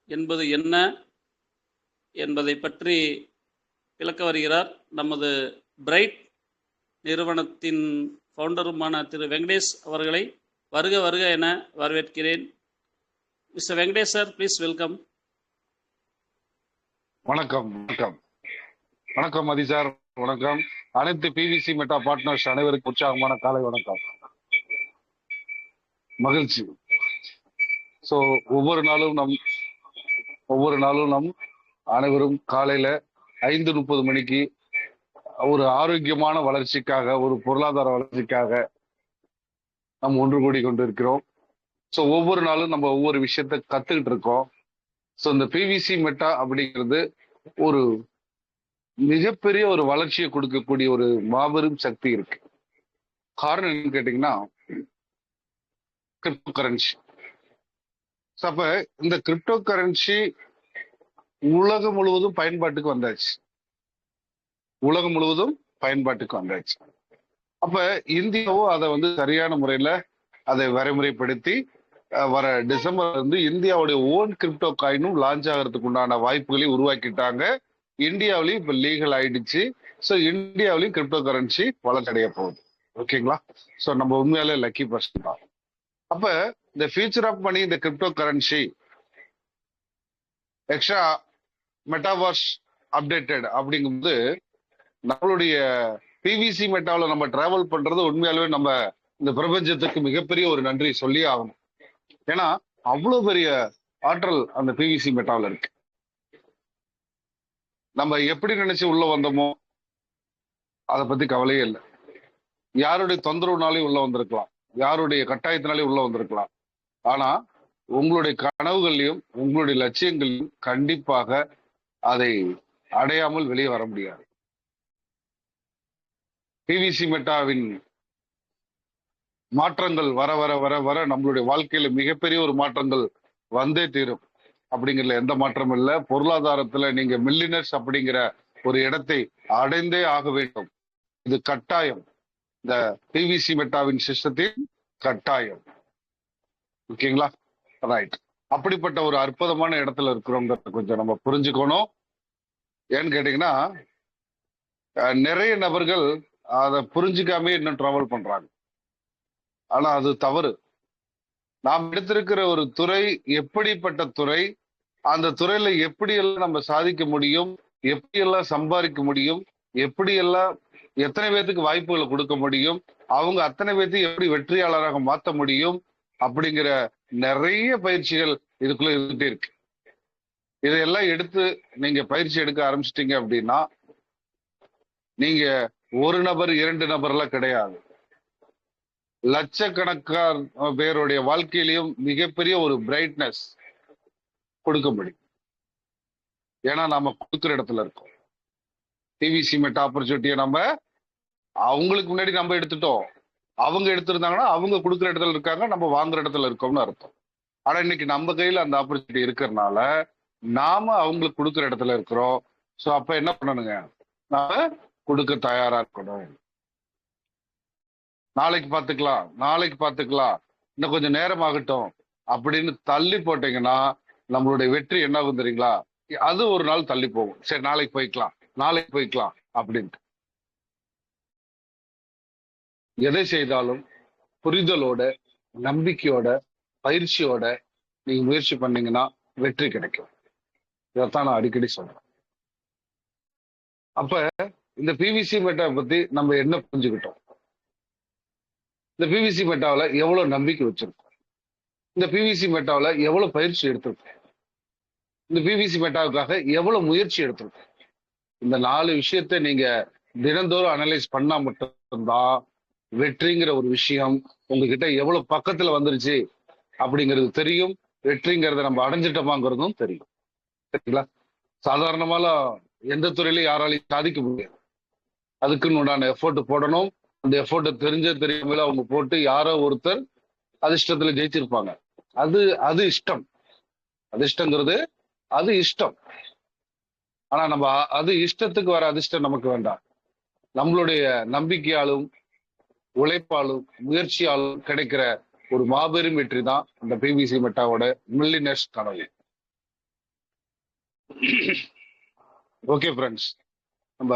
என்பது என்ன என்பதை பற்றி விளக்க வருகிறார் நமது பிரைட் நிறுவனத்தின் ஃபவுண்டருமான திரு வெங்கடேஷ் அவர்களை வருக வருக என வரவேற்கிறேன். Mister Venkatesh sir, please welcome. வணக்கம் வணக்கம் வணக்கம் மதி சார், வணக்கம். அனைத்து பிவிசி மெட்டா பார்ட்னர்ஸ் அனைவருக்கும் உற்சாகமான காலை வணக்கம். மகிழ்ச்சி. ஸோ ஒவ்வொரு நாளும் நம் அனைவரும் காலையில 5:30 மணிக்கு ஒரு ஆரோக்கியமான வளர்ச்சிக்காக, ஒரு பொருளாதார வளர்ச்சிக்காக நம்ம ஒன்று கூடி கொண்டு இருக்கிறோம். ஸோ ஒவ்வொரு நாளும் நம்ம ஒவ்வொரு விஷயத்த கத்துக்கிட்டு இருக்கோம். ஸோ இந்த பிவிசி மெட்டா அப்படிங்கிறது ஒரு மிகப்பெரிய ஒரு வளர்ச்சியை கொடுக்கக்கூடிய ஒரு மாபெரும் சக்தி இருக்கு. காரணம் என்னன்னு கேட்டீங்கன்னா, கிரிப்டோ கரன்சி. அப்ப இந்த கிரிப்டோ கரன்சி உலகம் முழுவதும் பயன்பாட்டுக்கு வந்தாச்சு. அப்ப இந்தியாவும் அதை சரியான முறையில அதை வரைமுறைப்படுத்தி வர டிசம்பர்ல இருந்து இந்தியாவுடைய ஓன் கிரிப்டோ காயினும் லான்ச் ஆகிறதுக்கு உண்டான வாய்ப்புகளை உருவாக்கிட்டாங்க. இந்தியாவிலையும் இப்ப லீகல் ஆயிடுச்சு. ஸோ இந்தியாவிலையும் கிரிப்டோ கரன்சி வளர்ச்சியடைய போகுது. ஓகேங்களா? ஸோ நம்ம உண்மையாலே லக்கி பர்சன் தான். அப்ப இந்த ஃபியூச்சர் ஆஃப் மணி, இந்த crypto currency extra metaverse updated அப்படிங்கும்போது நம்மளுடைய பிவிசி மெட்டாவில் நம்ம டிராவல் பண்றது உண்மையாலுமே நம்ம இந்த பிரபஞ்சத்துக்கு மிகப்பெரிய ஒரு நன்றி சொல்லி ஆகணும். ஏன்னா அவ்வளவு பெரிய ஆற்றல் அந்த பிவிசி மெட்டாவில் இருக்கு. நம்ம எப்படி நினைச்சு உள்ள வந்தோமோ அதை பத்தி கவலையே இல்லை. யாருடைய தொந்தரவுனாலே உள்ள வந்திருக்கலாம், யாருடைய கட்டாயத்தினாலே உள்ள வந்திருக்கலாம். ஆனா உங்களுடைய கனவுகளையும் உங்களுடைய லட்சியங்களையும் கண்டிப்பாக அதை அடையாமல் வெளியே வர முடியாது. பிவிசி மெட்டாவின் மாற்றங்கள் வர வர வர வர நம்மளுடைய வாழ்க்கையில மிகப்பெரிய ஒரு மாற்றங்கள் வந்தே தீரும். அப்படிங்கிறதுல எந்த மாற்றமும் இல்லை. பொருளாதாரத்துல நீங்க மில்லியனர்ஸ் அப்படிங்கிற ஒரு இடத்தை அடைந்தே ஆக வேண்டும். இது கட்டாயம். இந்த பிவிசி மெட்டாவின் சிஸ்டத்தின் கட்டாயம். ஓகேங்களா? ரைட். அப்படிப்பட்ட ஒரு அற்புதமான இடத்துல இருக்கிறோங்கிறத கொஞ்சம் நம்ம புரிஞ்சுக்கணும். ஏன்னு கேட்டீங்கன்னா, நிறைய நபர்கள் அதை புரிஞ்சுக்காமே இன்னும் டிராவல் பண்றாங்க. ஆனா அது தவறு. நாம் எடுத்திருக்கிற ஒரு துறை எப்படிப்பட்ட துறை, அந்த துறையில எப்படியெல்லாம் நம்ம சாதிக்க முடியும், எப்படியெல்லாம் சம்பாதிக்க முடியும், எப்படியெல்லாம் எத்தனை பேர்த்துக்கு வாய்ப்புகளை கொடுக்க முடியும், அவங்க அத்தனை பேர்த்தையும் எப்படி வெற்றியாளராக மாற்ற முடியும் அப்படிங்கிற நிறைய பயிற்சிகள் இதுக்குள்ள இருந்துட்டே இருக்கு. இதையெல்லாம் எடுத்து நீங்க பயிற்சி எடுக்க ஆரம்பிச்சிட்டீங்க அப்படின்னா, நீங்க ஒரு நபர் 2 நபர்லாம் கிடையாது, லட்சக்கணக்கான பேருடைய வாழ்க்கையிலையும் மிகப்பெரிய ஒரு பிரைட்னஸ் கொடுக்க முடியும். ஏன்னா நாம கொடுக்குற இடத்துல இருக்கோம். பிவிசி மெட்டா ஆப்பர்ச்சுனிட்டியை நம்ம அவங்களுக்கு முன்னாடி நம்ம எடுத்துட்டோம். அவங்க எடுத்திருந்தாங்கன்னா அவங்க கொடுக்குற இடத்துல இருக்காங்க, நம்ம வாங்குற இடத்துல இருக்கோம்னு அர்த்தம். ஆனா இன்னைக்கு நம்ம கையில அந்த ஆப்பர்ச்சுனிட்டி இருக்கிறதுனால நாம அவங்களுக்கு கொடுக்குற இடத்துல இருக்கிறோம். ஸோ அப்ப என்ன பண்ணணுங்க, நாம கொடுக்க தயாரா இருக்கணும். நாளைக்கு பார்த்துக்கலாம், இன்னும் கொஞ்சம் நேரம் ஆகட்டும் அப்படின்னு தள்ளி போட்டீங்கன்னா நம்மளுடைய வெற்றி என்ன ஆகும் தெரியுங்களா? அது ஒரு நாள் தள்ளி போகும். சரி, நாளைக்கு போய்க்கலாம் அப்படின்ட்டு. எதை செய்தாலும் புரிதலோட, நம்பிக்கையோட, பயிற்சியோட நீங்க முயற்சி பண்ணீங்கன்னா வெற்றி கிடைக்கும். இதைத்தான் நான் அடிக்கடி சொல்றேன். அப்ப இந்த பிவிசி மெட்டா பத்தி நம்ம என்ன புரிஞ்சுக்கிட்டோம்? இந்த பிவிசி மெட்டாவில் எவ்வளவு நம்பிக்கை வச்சிருக்கோம், இந்த பிவிசி மெட்டாவில் எவ்வளவு பயிற்சி எடுத்திருக்கோம், இந்த பிவிசி மெட்டாவுக்காக எவ்வளவு முயற்சி எடுத்திருக்கோம். இந்த 4 விஷயத்த நீங்க தினந்தோறும் அனலைஸ் பண்ணா மட்டும்தான் வெற்றிங்கிற ஒரு விஷயம் உங்ககிட்ட எவ்வளவு பக்கத்துல வந்துருச்சு அப்படிங்கிறது தெரியும். வெற்றிங்கிறத நம்ம அடைஞ்சிட்டோமாங்கிறதும் தெரியும். சரிங்களா? சாதாரணமால எந்த துறையிலையும் யாராலையும் சாதிக்க முடியாது. அதுக்குன்னு உண்டான எஃபோர்ட் போடணும். அந்த எஃபோர்ட்டை தெரியாமல அவங்க போட்டு யாரோ ஒருத்தர் அதிர்ஷ்டத்துல ஜெயிச்சிருப்பாங்க. அது இஷ்டம். அதிர்ஷ்டங்கிறது அது இஷ்டம். ஆனா நம்ம அது இஷ்டத்துக்கு வர அதிர்ஷ்டம் நமக்கு வேண்டாம். நம்மளுடைய நம்பிக்கையாலும் உழைப்பாலும் முயற்சியாலும் கிடைக்கிற ஒரு மாபெரும் வெற்றி தான் இந்த பிவிசி மெட்டாவோட மில்லியனர்ஸ் கனவு. ஓகே ஃப்ரெண்ட்ஸ், நம்ம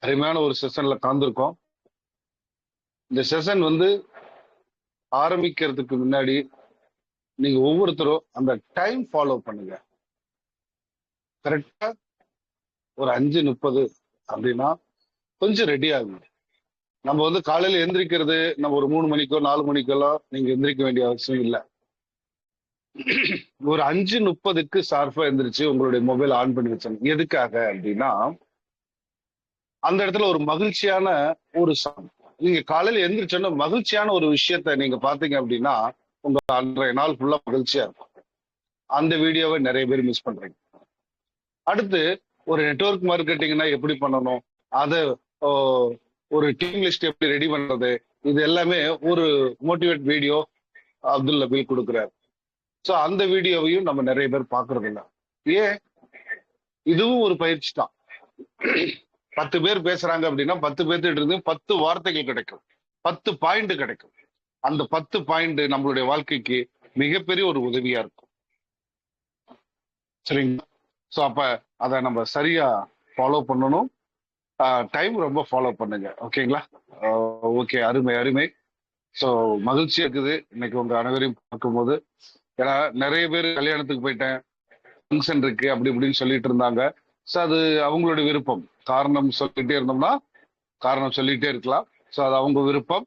அருமையான ஒரு செஷன்ல கலந்துருக்கோம். இந்த செஷன் வந்து ஆரம்பிக்கிறதுக்கு முன்னாடி நீங்க ஒவ்வொருத்தரும் அந்த டைம் ஃபாலோ பண்ணுங்க. கரெக்டா ஒரு 5:30 அப்படின்னா கொஞ்சம் ரெடி ஆகுங்க. நம்ம வந்து காலையில எந்திரிக்கிறது நம்ம ஒரு 3 மணிக்கோ 4 மணிக்கெல்லாம் நீங்க எந்திரிக்க வேண்டிய அவசியம் இல்லை. ஒரு 5:30க்கு ஷார்ப்பா எந்திரிச்சு உங்களுடைய மொபைல் ஆன் பண்ணி வச்சாங்க. எதுக்காக அப்படின்னா அந்த இடத்துல ஒரு மகிழ்ச்சியான ஒரு நீங்க காலையில எந்திரிச்சோன்னா மகிழ்ச்சியான ஒரு விஷயத்த நீங்க பாத்தீங்க அப்படின்னா உங்க அன்றைய நாள் ஃபுல்லா மகிழ்ச்சியா இருக்கும். அந்த வீடியோவை நிறைய பேர் மிஸ் பண்றீங்க. அடுத்து ஒரு நெட்வொர்க் மார்க்கெட்டிங்னா எப்படி பண்ணணும், அதை ஒரு டீம் லிஸ்ட் எப்படி ரெடி பண்றது, இது எல்லாமே ஒரு மோட்டிவேட் வீடியோ அப்துல் நபீல் கொடுக்குறாரு. ஸோ அந்த வீடியோவையும் நம்ம நிறைய பேர் பாக்குறது இல்லை. ஏன்? இதுவும் ஒரு பயிற்சி தான். 10 பேர் பேசுறாங்க அப்படின்னா 10 பேர்த்திட்ட இருந்து 10 வார்த்தைகள் கிடைக்கும், 10 பாயிண்ட் கிடைக்கும். அந்த 10 பாயிண்ட் நம்மளுடைய வாழ்க்கைக்கு மிகப்பெரிய ஒரு உதவியா இருக்கும். சரிங்களா? ஸோ அப்ப அதை நம்ம சரியா ஃபாலோ பண்ணணும். டைம் ரொம்ப ஃபாலோ பண்ணுங்க. ஓகேங்களா? ஓகே, அருமை அருமை. ஸோ மகிழ்ச்சி இருக்குது இன்னைக்கு உங்க அனைவரையும் பார்க்கும்போது. ஏன்னா நிறைய பேர் கல்யாணத்துக்கு போயிட்டேன், ஃபங்க்ஷன் இருக்கு அப்படி இப்படின்னு சொல்லிட்டு இருந்தாங்க. ஸோ அது அவங்களுடைய விருப்பம். காரணம் சொல்லிட்டே இருந்தோம்னா காரணம் சொல்லிட்டே இருக்கலாம். ஸோ அது அவங்க விருப்பம்.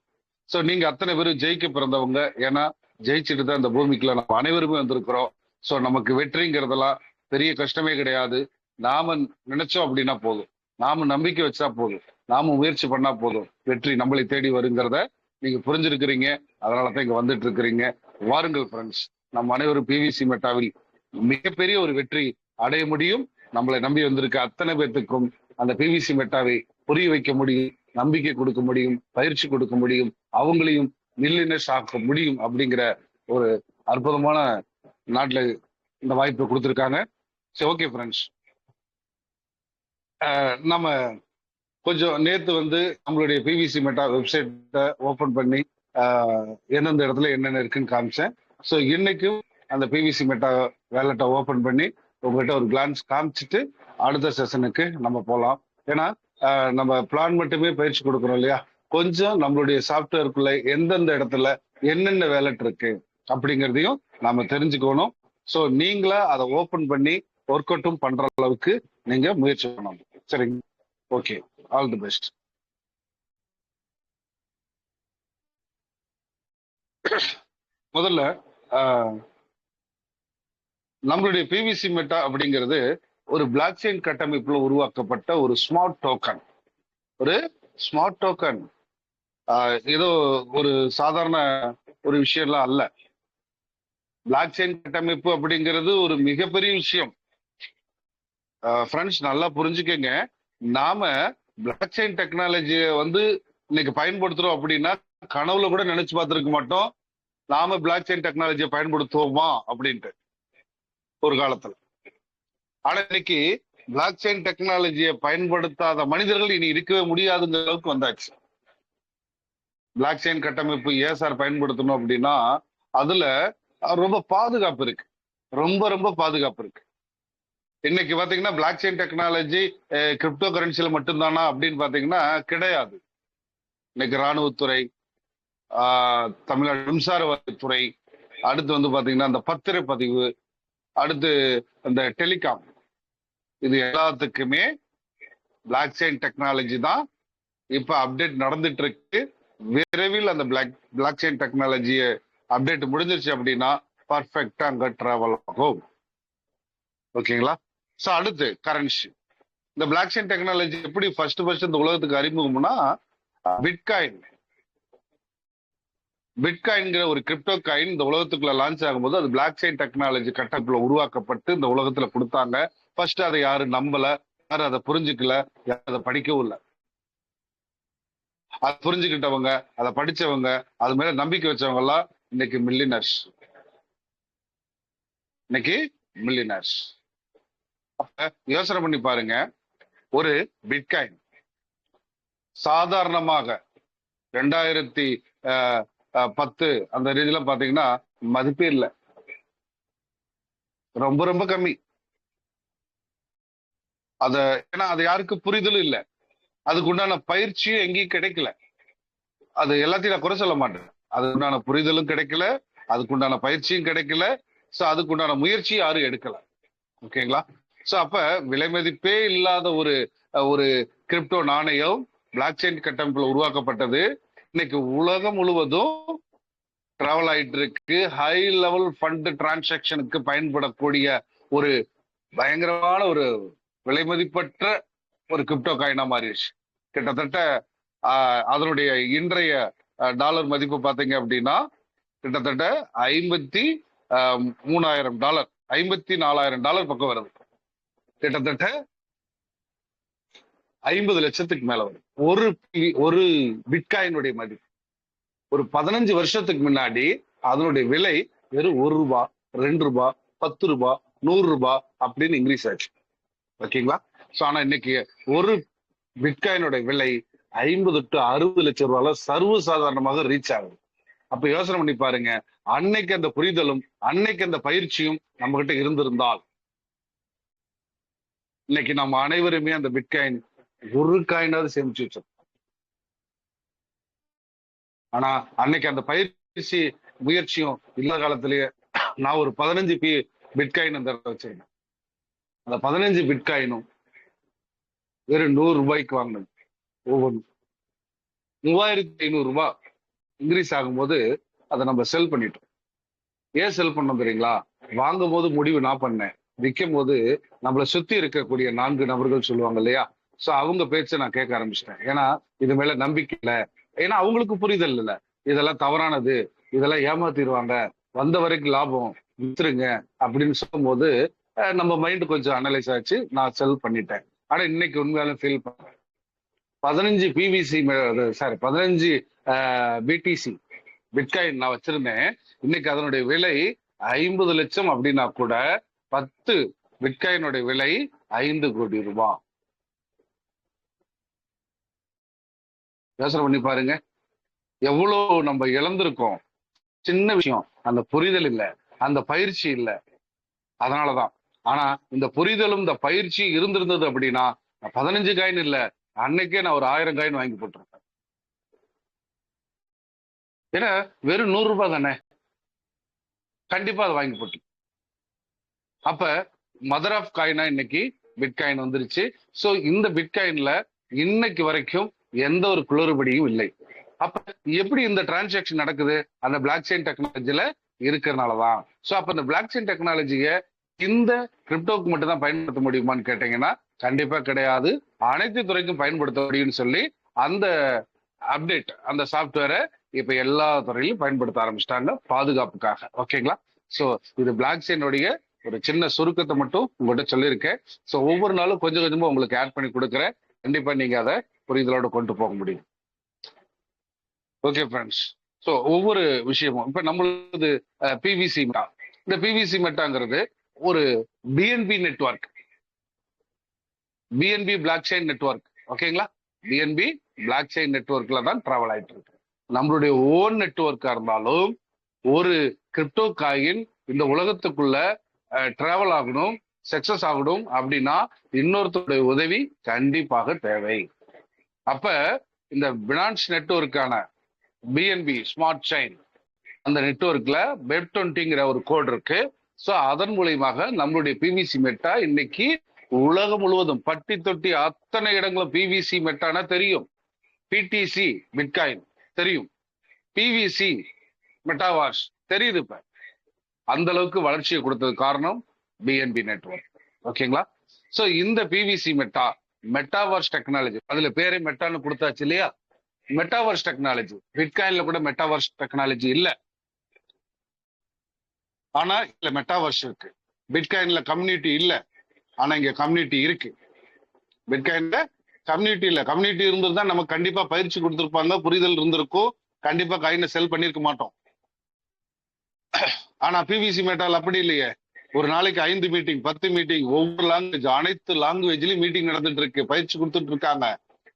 ஸோ நீங்க அத்தனை பேரும் ஜெயிக்க பிறந்தவங்க. ஏன்னா ஜெயிச்சுட்டு தான் இந்த பூமிக்குள்ள நம்ம அனைவருமே வந்திருக்கிறோம். ஸோ நமக்கு வெற்றிங்கிறதெல்லாம் பெரிய கஷ்டமே கிடையாது. நாம நினைச்சோம் அப்படின்னா போதும், நாம நம்பிக்கை வச்சா போதும், நாம முயற்சி பண்ணா போதும், வெற்றி நம்மளை தேடி வருங்கிறத நீங்க புரிஞ்சிருக்கிறீங்க. அதனாலதான் இங்க வந்துட்டு இருக்கிறீங்க. வாருங்கள் ஃப்ரெண்ட்ஸ், நம்ம அனைவரும் பிவிசி மெட்டாவில் மிகப்பெரிய ஒரு வெற்றி அடைய முடியும். நம்மளை நம்பி வந்திருக்க அத்தனை பேர்த்துக்கும் அந்த பிவிசி மெட்டாவை புரிய வைக்க முடியும், நம்பிக்கை கொடுக்க முடியும், பயிற்சி கொடுக்க முடியும், அவங்களையும் மில்லியனர்ஸ் ஆக்க முடியும் அப்படிங்கிற ஒரு அற்புதமான நாட்டுல இந்த வாய்ப்பை கொடுத்துருக்காங்க. சரி, ஓகே ஃப்ரெண்ட்ஸ், நம்ம கொஞ்சம் நேத்து வந்து நம்மளுடைய பிவிசி மெட்டா வெப்சைட்டை ஓபன் பண்ணி எந்தெந்த இடத்துல என்னென்ன இருக்குன்னு காமிச்சேன். ஸோ இன்னைக்கும் அந்த பிவிசி மெட்டா வேலட்டை ஓபன் பண்ணி உங்ககிட்ட ஒரு கிளான்ஸ் காமிச்சிட்டு அடுத்த செஷனுக்கு நம்ம போகலாம். ஏன்னா நம்ம பிளான் மட்டுமே பயிற்சி கொடுக்குறோம் இல்லையா, கொஞ்சம் நம்மளுடைய சாஃப்ட்வேருக்குள்ள எந்தெந்த இடத்துல என்னென்ன வேலட் இருக்கு அப்படிங்கிறதையும் நாம தெரிஞ்சுக்கணும். ஸோ நீங்களா அதை ஓபன் பண்ணி ஒர்க் அவுட்டும் பண்ற அளவுக்கு நீங்க முயற்சி பண்ணணும். சரிங்க? Okay, all the best. முதல்ல நம்மளுடைய பிவிசி மெட்டா அப்படிங்கிறது ஒரு பிளாக் செயின் கட்டமைப்புல உருவாக்கப்பட்ட ஒரு ஸ்மார்ட் டோக்கன். ஒரு ஸ்மார்ட் டோக்கன் ஏதோ ஒரு சாதாரண ஒரு விஷயம்லாம் அல்ல. பிளாக் செயின் கட்டமைப்பு அப்படிங்கிறது ஒரு மிகப்பெரிய விஷயம். ஃப்ரெண்ட்ஸ், நல்லா புரிஞ்சுக்கங்க. நாம பிளாக் செயின் டெக்னாலஜியை வந்து இன்னைக்கு பயன்படுத்துறோம் அப்படின்னா கனவுல கூட நினைச்சு பார்த்திருக்க மாட்டோம் நாம பிளாக் செயின் டெக்னாலஜியை பயன்படுத்துவோமா அப்படின்ட்டு ஒரு காலத்துல. ஆனா இன்னைக்கு பிளாக் செயின் டெக்னாலஜியை பயன்படுத்தாத மனிதர்கள் இனி இருக்கவே முடியாதுங்கிற அளவுக்கு வந்தாச்சு. பிளாக் செயின் கட்டமைப்பு ஏன் சார் பயன்படுத்தணும் அப்படின்னா அதுல ரொம்ப பாதுகாப்பு இருக்கு, ரொம்ப ரொம்ப பாதுகாப்பு இருக்கு. இன்னைக்கு பாத்தீங்கன்னா பிளாக் செயின் டெக்னாலஜி கிரிப்டோ கரன்சில மட்டும்தானா அப்படின்னு பாத்தீங்கன்னா கிடையாது. இன்னைக்கு ராணுவத்துறை, தமிழ்நாடு மின்சாரத்துறை, அடுத்து வந்து பாத்தீங்கன்னா இந்த பத்திரப்பதிவு, அடுத்து இந்த டெலிகாம், இது எல்லாத்துக்குமே பிளாக் செயின் டெக்னாலஜி தான் இப்ப அப்டேட் நடந்துட்டு இருக்கு. விரைவில் அந்த பிளாக் செயின் டெக்னாலஜியை அப்டேட் முடிஞ்சிருச்சு அப்படின்னா பர்ஃபெக்டா அங்க டிராவல் ஆகும். ஓகேங்களா? ஸோ அடுத்து கரன்சி. இந்த பிளாக் செயின் டெக்னாலஜி எப்படி ஃபர்ஸ்ட் இந்த உலகத்துக்கு அறிமுகம்னா பிட்காயின். பிட்காயின்ங்கிற ஒரு கிரிப்டோ காயின் இந்த உலகத்துக்குள்ள லான்ச் ஆகும்போது அது பிளாக் செயின் டெக்னாலஜி கட்டமைப்புல உருவாக்கப்பட்டு இந்த உலகத்துல கொடுத்தாங்க. ஃபர்ஸ்ட் அதை யாரும் நம்பல, யாரும் அதை புரிஞ்சுக்கல, யாரும் அதை படிக்கவும் இல்லை. அதை புரிஞ்சுக்கிட்டவங்க, அதை படிச்சவங்க, அது மேல நம்பிக்கை வச்சவங்க எல்லாம் இன்னைக்கு மில்லியனர்ஸ். இன்னைக்கு மில்லியனர்ஸ். அப்ப யோசனை பண்ணி பாருங்க, ஒரு பிட்காயின் சாதாரணமாக 2010 அந்த ரீதியில பாத்தீங்கன்னா மதிப்பே இல்லை, ரொம்ப ரொம்ப கம்மி. அத ஏன்னா அது யாருக்கு புரிதலும் இல்லை, அதுக்கு உண்டான பயிற்சியும் எங்கேயும் கிடைக்கல. அது எல்லாத்தையும் நான் குறை சொல்ல மாட்டேன், அதுக்கு உண்டான புரிதலும் கிடைக்கல, அதுக்கு உண்டான பயிற்சியும் கிடைக்கல, சோ அதுக்கு உண்டான முயற்சியும் யாரும் எடுக்கல. ஓகேங்களா? சோ அப்ப விலை மதிப்பே இல்லாத ஒரு ஒரு கிரிப்டோ நாணயம் பிளாக் செயின் கட்டமைப்புல உருவாக்கப்பட்டது. இன்னைக்கு உலகம் முழுவதும் டிராவல் ஆயிட்டு இருக்கு. ஹை லெவல் ஃபண்ட் டிரான்சாக்சனுக்கு பயன்படக்கூடிய ஒரு பயங்கரமான ஒரு விலை மதிப்பற்ற ஒரு கிரிப்டோ காயினா மாறிடுச்சு. கிட்டத்தட்ட அதனுடைய இன்றைய டாலர் மதிப்பு பாத்தீங்க அப்படின்னா கிட்டத்தட்ட $53,000 $54,000 பக்கம் வருது. கிட்டத்தட்ட 50 லட்சத்துக்கு மேல வரும் ஒரு பிட்காயினுடைய மதிப்பு. ஒரு 15 வருஷத்துக்கு முன்னாடி அதனுடைய விலை வெறும் ₹1, ₹2, ₹10, ₹100 அப்படின்னு இன்க்ரீஸ் ஆச்சு. ஓகேங்களா? சோ ஆனா இன்னைக்கு ஒரு பிட்காயினோட விலை 50 to 60 லட்சம் ரூபாய்ல சர்வசாதாரணமாக ரீச் ஆகுது. அப்ப யோசனை பண்ணி பாருங்க, அன்னைக்கு அந்த புரிதலும் அன்னைக்கு அந்த பயிற்சியும் நம்ம கிட்ட இருந்திருந்தால் இன்னைக்கு நம்ம அனைவருமே அந்த பிட்காயின் ஒரு காயினாவது சேமிச்சு வச்சோம். ஆனா அன்னைக்கு அந்த பயிற்சி முயற்சியும் இல்லாத காலத்திலேயே நான் ஒரு 15 பிட்காயின் அந்த வச்சிருக்கேன். அந்த 15 பிட்காயினும் வெறும் ₹100 வாங்கினது. ஒவ்வொன்று ₹3,500 இன்க்ரீஸ் ஆகும்போது அதை நம்ம செல் பண்ணிட்டோம். ஏன் செல் பண்ணோம் தெரியுங்களா? வாங்கும் போது முடிவு நான் பண்ணேன், விற்கும் போது நம்மளை சுத்தி இருக்கக்கூடிய 4 நபர்கள் சொல்லுவாங்க இல்லையா, சோ அவங்க பேச்சை நான் கேட்க ஆரம்பிச்சிட்டேன். ஏன்னா இது மேல நம்பிக்கை இல்லை, ஏன்னா அவங்களுக்கு புரிதல் இல்லை, இதெல்லாம் தவறானது, இதெல்லாம் ஏமாத்திடுவாங்க, வந்த வரைக்கும் லாபம், வித்துருங்க அப்படின்னு சொல்லும் போது நம்ம மைண்ட் கொஞ்சம் அனலைஸ் ஆச்சு, நான் செல் பண்ணிட்டேன். ஆனா இன்னைக்கு உண்மையாலும் ஃபீல் பண்றேன். 15 பிடிசி பிட்காயின் நான் வச்சிருந்தேன். இன்னைக்கு அதனுடைய விலை 50 லட்சம் அப்படின்னா கூட 10 பிட்காயினுடைய விலை ₹5 கோடி. யோசனை பண்ணி பாருங்க, எவ்வளவு நம்ம இழந்திருக்கோம். சின்ன விஷயம், அந்த புரிதல் இல்லை, அந்த பயிற்சி இல்லை, அதனாலதான். ஆனா இந்த புரிதலும் இந்த பயிற்சி இருந்திருந்தது அப்படின்னா 15 காயின் இல்ல, அன்னைக்கே நான் ஒரு 1000 காயின் வாங்கி போட்டிருப்பேன். ஏன்னா வெறும் ₹100 தானே, கண்டிப்பா அதை வாங்கி போட்டு. அப்ப மதர் ஆஃப் காயினா இன்னைக்கு பிட்காயின் வந்துருச்சு. சோ இந்த பிட்காயின்ல இன்னைக்கு வரைக்கும் எந்த ஒரு குளறுபடியும் இல்லை. அப்ப எப்படி இந்த டிரான்சாக்சன் நடக்குது? அந்த பிளாக் செயின் டெக்னாலஜில இருக்கிறதுனாலதான். சோ அப்ப இந்த பிளாக் செயின் டெக்னாலஜிய இந்த கிரிப்டோக்கு மட்டும் தான் பயன்படுத்த முடியுமான்னு கேட்டீங்கன்னா கண்டிப்பா கிடையாது. அனைத்து துறைக்கும் பயன்படுத்த முடியும்னு சொல்லி அந்த அப்டேட், அந்த சாப்ட்வேரை இப்ப எல்லா துறையிலும் பயன்படுத்த ஆரம்பிச்சிட்டாங்க பாதுகாப்புக்காக. ஓகேங்களா? சோ இது பிளாக் செயினுடைய ஒரு சின்ன சுருக்கத்தை மட்டும் உங்கள்கிட்ட சொல்லியிருக்கேன். சோ ஒவ்வொரு நாளும் கொஞ்சம் கொஞ்சமா உங்களுக்கு ஆட் பண்ணி கொடுக்குறேன். கண்டிப்பா நீங்க அதை புரிதலோட கொண்டு போக முடியும். ஓகே ஃப்ரெண்ட்ஸ், ஸோ ஒவ்வொரு விஷயமும் இப்ப நம்மளது பிவிசி மெட்டா. இந்த பிவிசி மெட்டாங்கிறது ஒரு BNB network, BNB blockchain network. ஓகேங்களா? பிஎன்பி பிளாக் செயின் நெட்வொர்க்ல தான் டிராவல் ஆயிட்டு இருக்கு. நம்மளுடைய ஓன் நெட்வொர்க்கா இருந்தாலும் ஒரு கிரிப்டோ காயின் இந்த உலகத்துக்குள்ள டிராவல் ஆகணும், சக்சஸ் ஆகணும் அப்படின்னா இன்னொருத்தருடைய உதவி கண்டிப்பாக தேவை. அப்ப இந்த பினான்ஸ் நெட்வொர்க்கான பிஎன்பி ஸ்மார்ட் செயின் அந்த நெட்வொர்க்ல BEP20ங்கிற ஒரு கோட் இருக்கு. சோ அதன் மூலியமாக நம்மளுடைய பிவிசி மெட்டா இன்னைக்கு உலகம் முழுவதும் பட்டி தொட்டி அத்தனை இடங்களும் பிவிசி மெட்டானா தெரியும், பிடிசி பிட்காயின் தெரியும், பிவிசி மெட்டாவார்ஸ் தெரியுது. இப்ப அந்த அளவுக்கு வளர்ச்சியை கொடுத்தது காரணம் பிஎன்பி நெட்வொர்க். ஓகேங்களா? சோ இந்த பிவிசி மெட்டா மெட்டாவர்ஸ் டெக்னாலஜி, அதுல பேரே மெட்டான்னு கொடுத்தாச்சு இல்லையா? Metaverse technology. பிட்காயின்ல கூட மெட்டாவர்ஸ் டெக்னாலஜி இல்ல, ஆனா இல்ல மெட்டாவர்ஸ் இருக்கு. பிட்காயின்ல கம்யூனிட்டி இல்ல, ஆனா இங்க கம்யூனிட்டி இருக்கு. பிட்காயின்ல கம்யூனிட்டி இல்ல, கம்யூனிட்டி இருந்திருந்தா நமக்கு கண்டிப்பா பயிற்சி கொடுத்திருப்பாங்க, புரிதல் இருந்திருக்கும், கண்டிப்பா காயினை செல் பண்ணிருக்க மாட்டோம். ஆனா பிவிசி மெட்டால் அப்படி இல்லையே. ஒரு நாளைக்கு 5 மீட்டிங் 10 மீட்டிங், ஒவ்வொரு லாங்குவேஜ் அனைத்து லாங்குவேஜ்லயும் மீட்டிங் நடந்துட்டு இருக்கு, பயிற்சி கொடுத்துட்டு இருக்காங்க,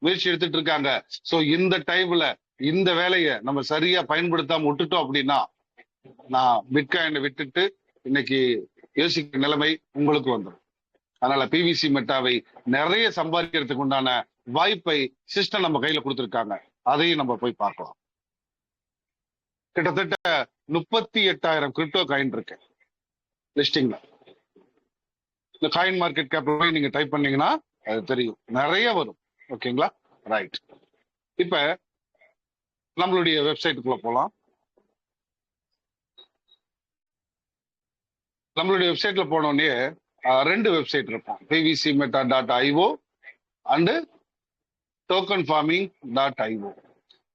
முயற்சி எடுத்துட்டு இருக்காங்க. சோ இந்த டைம்ல இந்த வேலையை நம்ம சரியா பயன்படுத்தாம விட்டுட்டோம் அப்படின்னா நான் பிட்காயினை விட்டுட்டு இன்னைக்கு யோசிக்கிற நிலைமை உங்களுக்கு வந்துடும். அதனால பிவிசி மெட்டாவை நிறைய சம்பாதிக்கிறதுக்கு உண்டான வாய்ப்பை சிஸ்டம் நம்ம கையில கொடுத்துருக்காங்க. அதையும் நம்ம போய் பார்க்கலாம். கிட்டத்தட்ட 38,000 கிரிப்டோ காயின் இருக்கு லிஸ்டிங்ல. இந்த காயின் மார்க்கெட் கேப்ல போய் நீங்க டைப் பண்ணீங்கன்னா அது தெரியும், நிறைய வரும். ஓகேங்களா, ரைட். இப்ப நம்மளுடைய வெப்சைட்டுக்குள்ள போலாம். நம்மளுடைய வெப்சைட்ல போனோடனே 2 வெப்சைட் இருக்கும், pvcmeta.io அண்ட் tokenfarming.io.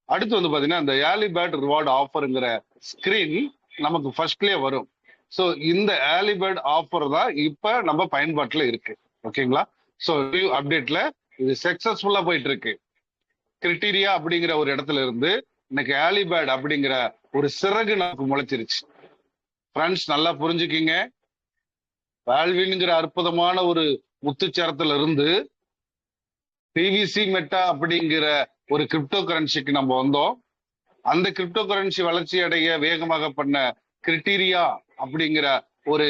அடுத்து வந்து பாத்தீங்கன்னா இந்த ஏர்லி பேர்ட் ரிவார்டு ஆஃபருங்கிற ஸ்கிரீன் நமக்கு ஃபர்ஸ்ட்லயே வரும். ஸோ இந்த ஏர்லி பேர்ட் ஆஃபர் தான் இப்ப நம்ம பயன்பாட்டுல இருக்கு. ஓகேங்களா, ஸோ நியூ அப்டேட்ல இது சக்சஸ்ஃபுல்லா போயிட்டு இருக்கு. கிரிட்டீரியா அப்படிங்கிற ஒரு இடத்துல இருந்து இன்னைக்கு ஏர்லி பேர்ட் அப்படிங்கிற ஒரு சிறகு நமக்கு முளைச்சிருச்சு. ஃப்ரெண்ட்ஸ் நல்லா புரிஞ்சுக்கிங்க, வேல்வின்ங்கிற அற்புதமான ஒரு முத்துச்சரத்துல இருந்து பிவிசி மெட்டா அப்படிங்கிற ஒரு கிரிப்டோ கரன்சிக்கு நம்ம வந்தோம். அந்த கிரிப்டோ கரன்சி வளர்ச்சி அடைய வேகமாக பண்ண கிரிட்டீரியா அப்படிங்கிற ஒரு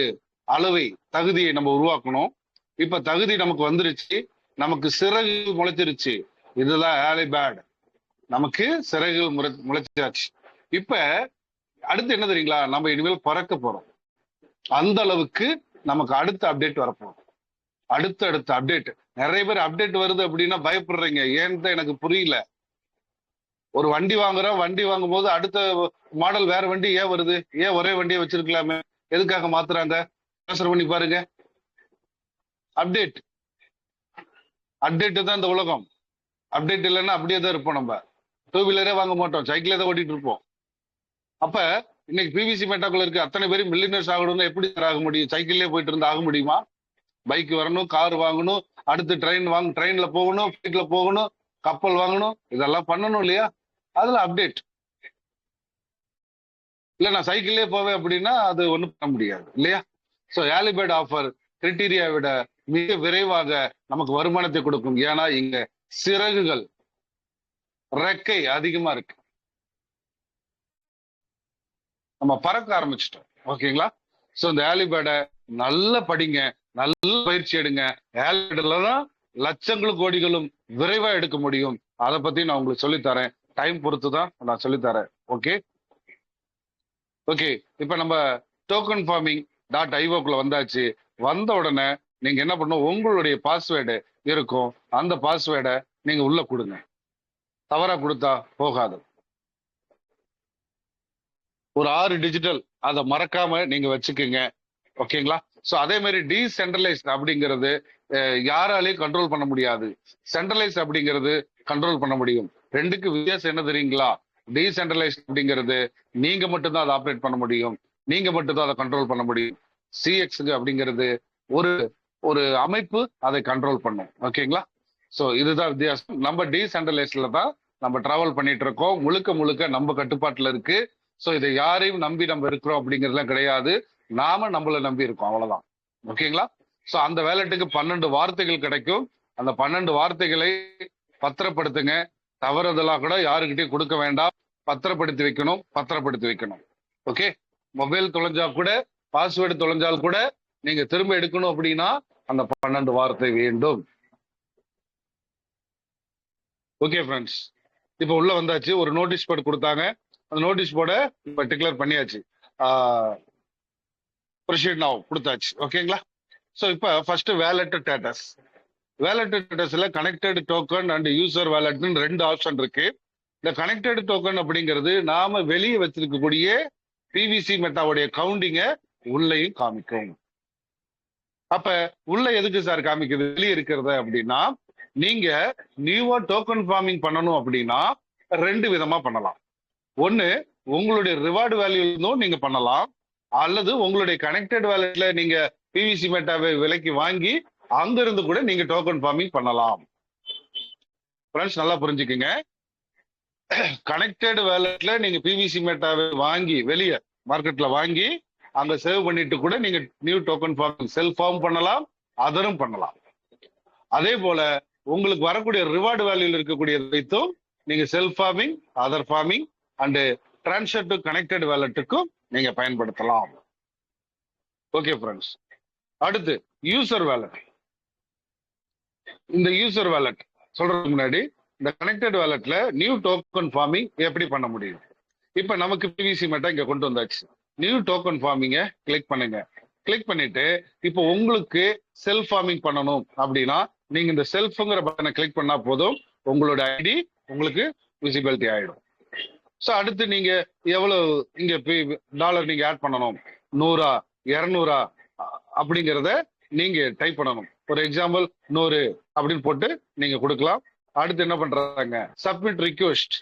அளவை தகுதியை நம்ம உருவாக்கணும். இப்ப தகுதி நமக்கு வந்துருச்சு, நமக்கு சிறகு முளைச்சிருச்சு. இதுதான் ஏர்லி பேர்ட், நமக்கு சிறகுகள் முளைச்சாச்சு. இப்ப அடுத்து என்ன தெரியுங்களா, நம்ம இனிமேல் பறக்க போறோம். அந்த அளவுக்கு நமக்கு அடுத்த அப்டேட் வரப்போம். அடுத்த அப்டேட், நிறைய பேர் அப்டேட் வருது அப்படின்னா பயப்படுறீங்க. ஏன்னு எனக்கு புரியல. ஒரு வண்டி வாங்குறோம், வண்டி வாங்கும் போது அடுத்த மாடல் வேற வண்டி ஏன் வருது? ஏன் ஒரே வண்டியை வச்சிருக்கலாமே, எதுக்காக மாத்துறாங்க? யோசனை பண்ணி பாருங்க. அப்டேட் தான் இந்த உலகம். அப்டேட் இல்லைன்னா அப்படியே தான் இருப்போம். நம்ம 2 வீலரே வாங்க மாட்டோம், சைக்கிளே தான் ஓட்டிட்டு இருப்போம். அப்ப இன்னைக்கு பிவிசி மெட்டாக்குள்ள இருக்கு அத்தனை பேரும் மில்லியனர்ஸ் ஆகணும்னு எப்படி ஆக முடியும்? சைக்கிள்லயே போயிட்டு இருந்தா ஆக முடியுமா? பைக் வரணும், கார் வாங்கணும், அடுத்து ட்ரெயின்ல போகணும், ஃபிளைட்ல போகணும், கப்பல் வாங்கணும், இதெல்லாம் பண்ணணும் இல்லையா? அதுல அப்டேட் இல்ல. நான் சைக்கிள்லயே போவேன் அப்படின்னா அது ஒண்ணும் பண்ண முடியாது இல்லையா? So early bird offer criteria விட மிக விரைவாக நமக்கு வருமானத்தை கொடுக்கும். ஏன்னா இங்க சிறகுகள், ரெக்கை அதிகமா இருக்கு. நம்ம பறக்க ஆரம்பிச்சிட்டோம். ஓகேங்களா, சோ இந்த ஏர்லி பேர்டை நல்லா படிங்க, நல்ல பயிற்சி எடுங்க. ஏர்லி பேர்ட்ல தான் லட்சங்களும் கோடிகளும் விரைவா எடுக்க முடியும். அதை பத்தி நான் உங்களுக்கு சொல்லித்தரேன். டைம் பொறுத்து தான் நான் சொல்லித்தரேன். ஓகே, இப்ப நம்ம tokenfarming.ioக்குள்ள வந்தாச்சு. வந்த உடனே நீங்க என்ன பண்ணணும், உங்களுடைய பாஸ்வேர்டு இருக்கும். அந்த பாஸ்வேர்டை நீங்க உள்ள கொடுங்க. தவறா கொடுத்தா போகாது. ஒரு 6 டிஜிட்டல், அதை மறக்காம நீங்க வச்சுக்கோங்க. ஓகேங்களா, சோ அதே மாதிரி டீசென்ட்ரலைஸ்ட் அப்படிங்கிறது யாராலையும் கண்ட்ரோல் பண்ண முடியாது. சென்ட்ரலைஸ் அப்படிங்கிறது கண்ட்ரோல் பண்ண முடியும். ரெண்டுக்கு வித்தியாசம் என்ன தெரியுங்களா? டீசென்ட்ரலைஸ்ட் அப்படிங்கிறது நீங்க மட்டும்தான் அதை ஆப்ரேட் பண்ண முடியும், நீங்க மட்டும்தான் அதை கண்ட்ரோல் பண்ண முடியும். சிஎக்ஸ் அப்படிங்கிறது ஒரு அமைப்பு அதை கண்ட்ரோல் பண்ணும். ஓகேங்களா, சோ இதுதான் வித்தியாசம். நம்ம டீசென்ட்ரலைஸ்ட்ல தான் நம்ம டிராவல் பண்ணிட்டு இருக்கோம். முழுக்க நம்ம கட்டுப்பாட்டுல இருக்கு. சோ இதை யாரையும் நம்பி நம்ம இருக்கிறோம் அப்படிங்கிறதுலாம் கிடையாது. நாம நம்மள நம்பி இருக்கோம், அவ்வளவுதான். ஓகேங்களா, சோ அந்த வேலெட்டுக்கு 12 வார்த்தைகள் கிடைக்கும். அந்த 12 வார்த்தைகளை பத்திரப்படுத்துங்க. தவறுதலா கூட யாருக்கிட்டையும் கொடுக்க வேண்டாம். பத்திரப்படுத்தி வைக்கணும். ஓகே, மொபைல் தொலைஞ்சா கூட, பாஸ்வேர்டு தொலைஞ்சால் கூட நீங்க திரும்ப எடுக்கணும் அப்படின்னா அந்த 12 வார்த்தை வேண்டும். ஓகே ஃப்ரெண்ட்ஸ், இப்ப உள்ள வந்தாச்சு. ஒரு நோட்டீஸ் போர்டு கொடுத்தாங்க. அந்த நோட்டீஸ் போர்டை இப்ப டிக்ளேர் பண்ணியாச்சு. ப்ரொசீட் நவ் கொடுத்தாச்சு. ஓகேங்களா, சோ இப்ப ஃபர்ஸ்ட் வேலெட் ஸ்டேட்டஸ்ல கனெக்டட் டோக்கன் அண்ட் யூசர் வேலட்னு 2 ஆப்ஷன் இருக்கு. இந்த கனெக்டட் டோக்கன் அப்படிங்கிறது நாம வெளியே வச்சிருக்கக்கூடிய பிவிசி மெட்டாவுடைய கவுண்டிங்க உள்ளேயும் காமிக்கும். அப்ப உள்ள எதுக்கு சார் காமிக்குது வெளியே இருக்கிறத அப்படின்னா, நீங்க நியூவா டோக்கன் ஃபார்மிங் பண்ணணும் அப்படின்னா 2 விதமா பண்ணலாம். ஒன்னு, உங்களுடைய ரிவார்டு வேல்யூ இருந்தும் நீங்க பண்ணலாம், அல்லது உங்களுடைய கனெக்டட் வேலட்ல நீங்க பிவிசி மெட்டாவை விலைக்கு வாங்கி அங்கிருந்து கூட நீங்க டோக்கன் ஃபார்மிங் பண்ணலாம். ஃப்ரெண்ட்ஸ் நல்லா புரிஞ்சுக்குங்க. கனெக்டட் வேலட்ல நீங்க பிவிசி மெட்டாவை வாங்கி வெளியே மார்க்கெட்ல வாங்கி அங்க சேவ் பண்ணிட்டு கூட நீங்க new token farming self farm பண்ணலாம், அதரும் பண்ணலாம். அதே போல உங்களுக்கு வரக்கூடிய ரிவார்டு வேல்யூல இருக்கக்கூடிய வைத்தும் நீங்க self farming, other farming and transfer to connected வேலட்டுக்கும் நீங்க பயன்படுத்தலாம். ஓகே ஃப்ரெண்ட்ஸ், அடுத்து யூசர் வேலட். இந்த யூசர் வேலட் சொல்றதுக்கு முன்னாடி இந்த கனெக்டட் வேலட்ல நியூ டோக்கன் ஃபார்மிங் எப்படி பண்ண முடியும்? இப்ப நமக்கு பிவிசி மெட்டா இங்க கொண்டு வந்தாச்சு. நியூ டோக்கன் ஃபார்மிங்க கிளிக் பண்ணுங்க. கிளிக் பண்ணிட்டு இப்போ உங்களுக்கு செல்ஃப் ஃபார்மிங் பண்ணணும் அப்படின்னா நீங்க இந்த செல்ஃப்ங்கிற பட்டனை கிளிக் பண்ணா போதும், உங்களோட ஐடி உங்களுக்கு விசிபிலிட்டி ஆயிடும். ஸோ அடுத்து நீங்க எவ்வளவு இங்க டாலர் நீங்க ஆட் பண்ணணும், 100 200 அப்படிங்கிறத நீங்க டைப் பண்ணணும். ஒரு எக்ஸாம்பிள் 100 அப்படின்னு போட்டு நீங்க கொடுக்கலாம். அடுத்து என்ன பண்றாங்க, சப்மிட் ரிக்வெஸ்ட்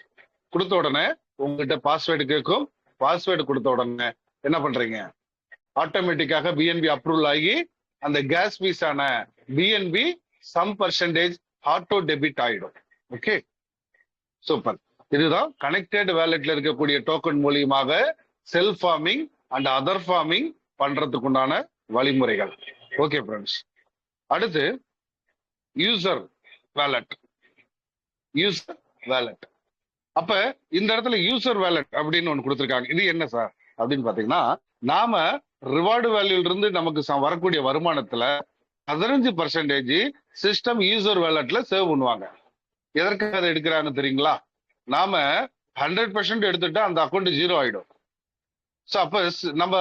கொடுத்த உடனே உங்ககிட்ட பாஸ்வேர்டு கேட்கும். பாஸ்வேர்டு கொடுத்த உடனே என்ன பண்றீங்க, ஆட்டோமேட்டிக்காக பிஎன்பி அப்ரூவல் ஆகி அந்த கேஸ் ஃபீஸான BNB some percentage auto debit ஆயிடும். Okay, super. இதுதான் கனெக்டட் வேலெட்ல இருக்கக்கூடிய டோக்கன் மூலியமாக self farming and other farming பண்றதுக்கு உண்டான வழிமுறைகள். ஓகே ஃப்ரெண்ட்ஸ், அடுத்து யூசர் வேலட். யூசர் வேலட், அப்ப இந்த இடத்துல யூசர் வேலட் அப்படின்னு ஒன்று கொடுத்துருக்காங்க. இது என்ன சார் அப்படின்னு பாத்தீங்கன்னா, நாம ரிவார்டு வேல்யூல இருந்து நமக்கு வரக்கூடிய வருமானத்துல 15% சிஸ்டம் யூசர் வேலட்ல சேவ் பண்ணுவாங்க. எதற்காக அதை எடுக்கிறாங்க தெரியுங்களா? நாம 100% எடுத்துட்டா அந்த அக்கௌண்ட் 0 ஆயிடும். ஸோ அப்ப நம்ம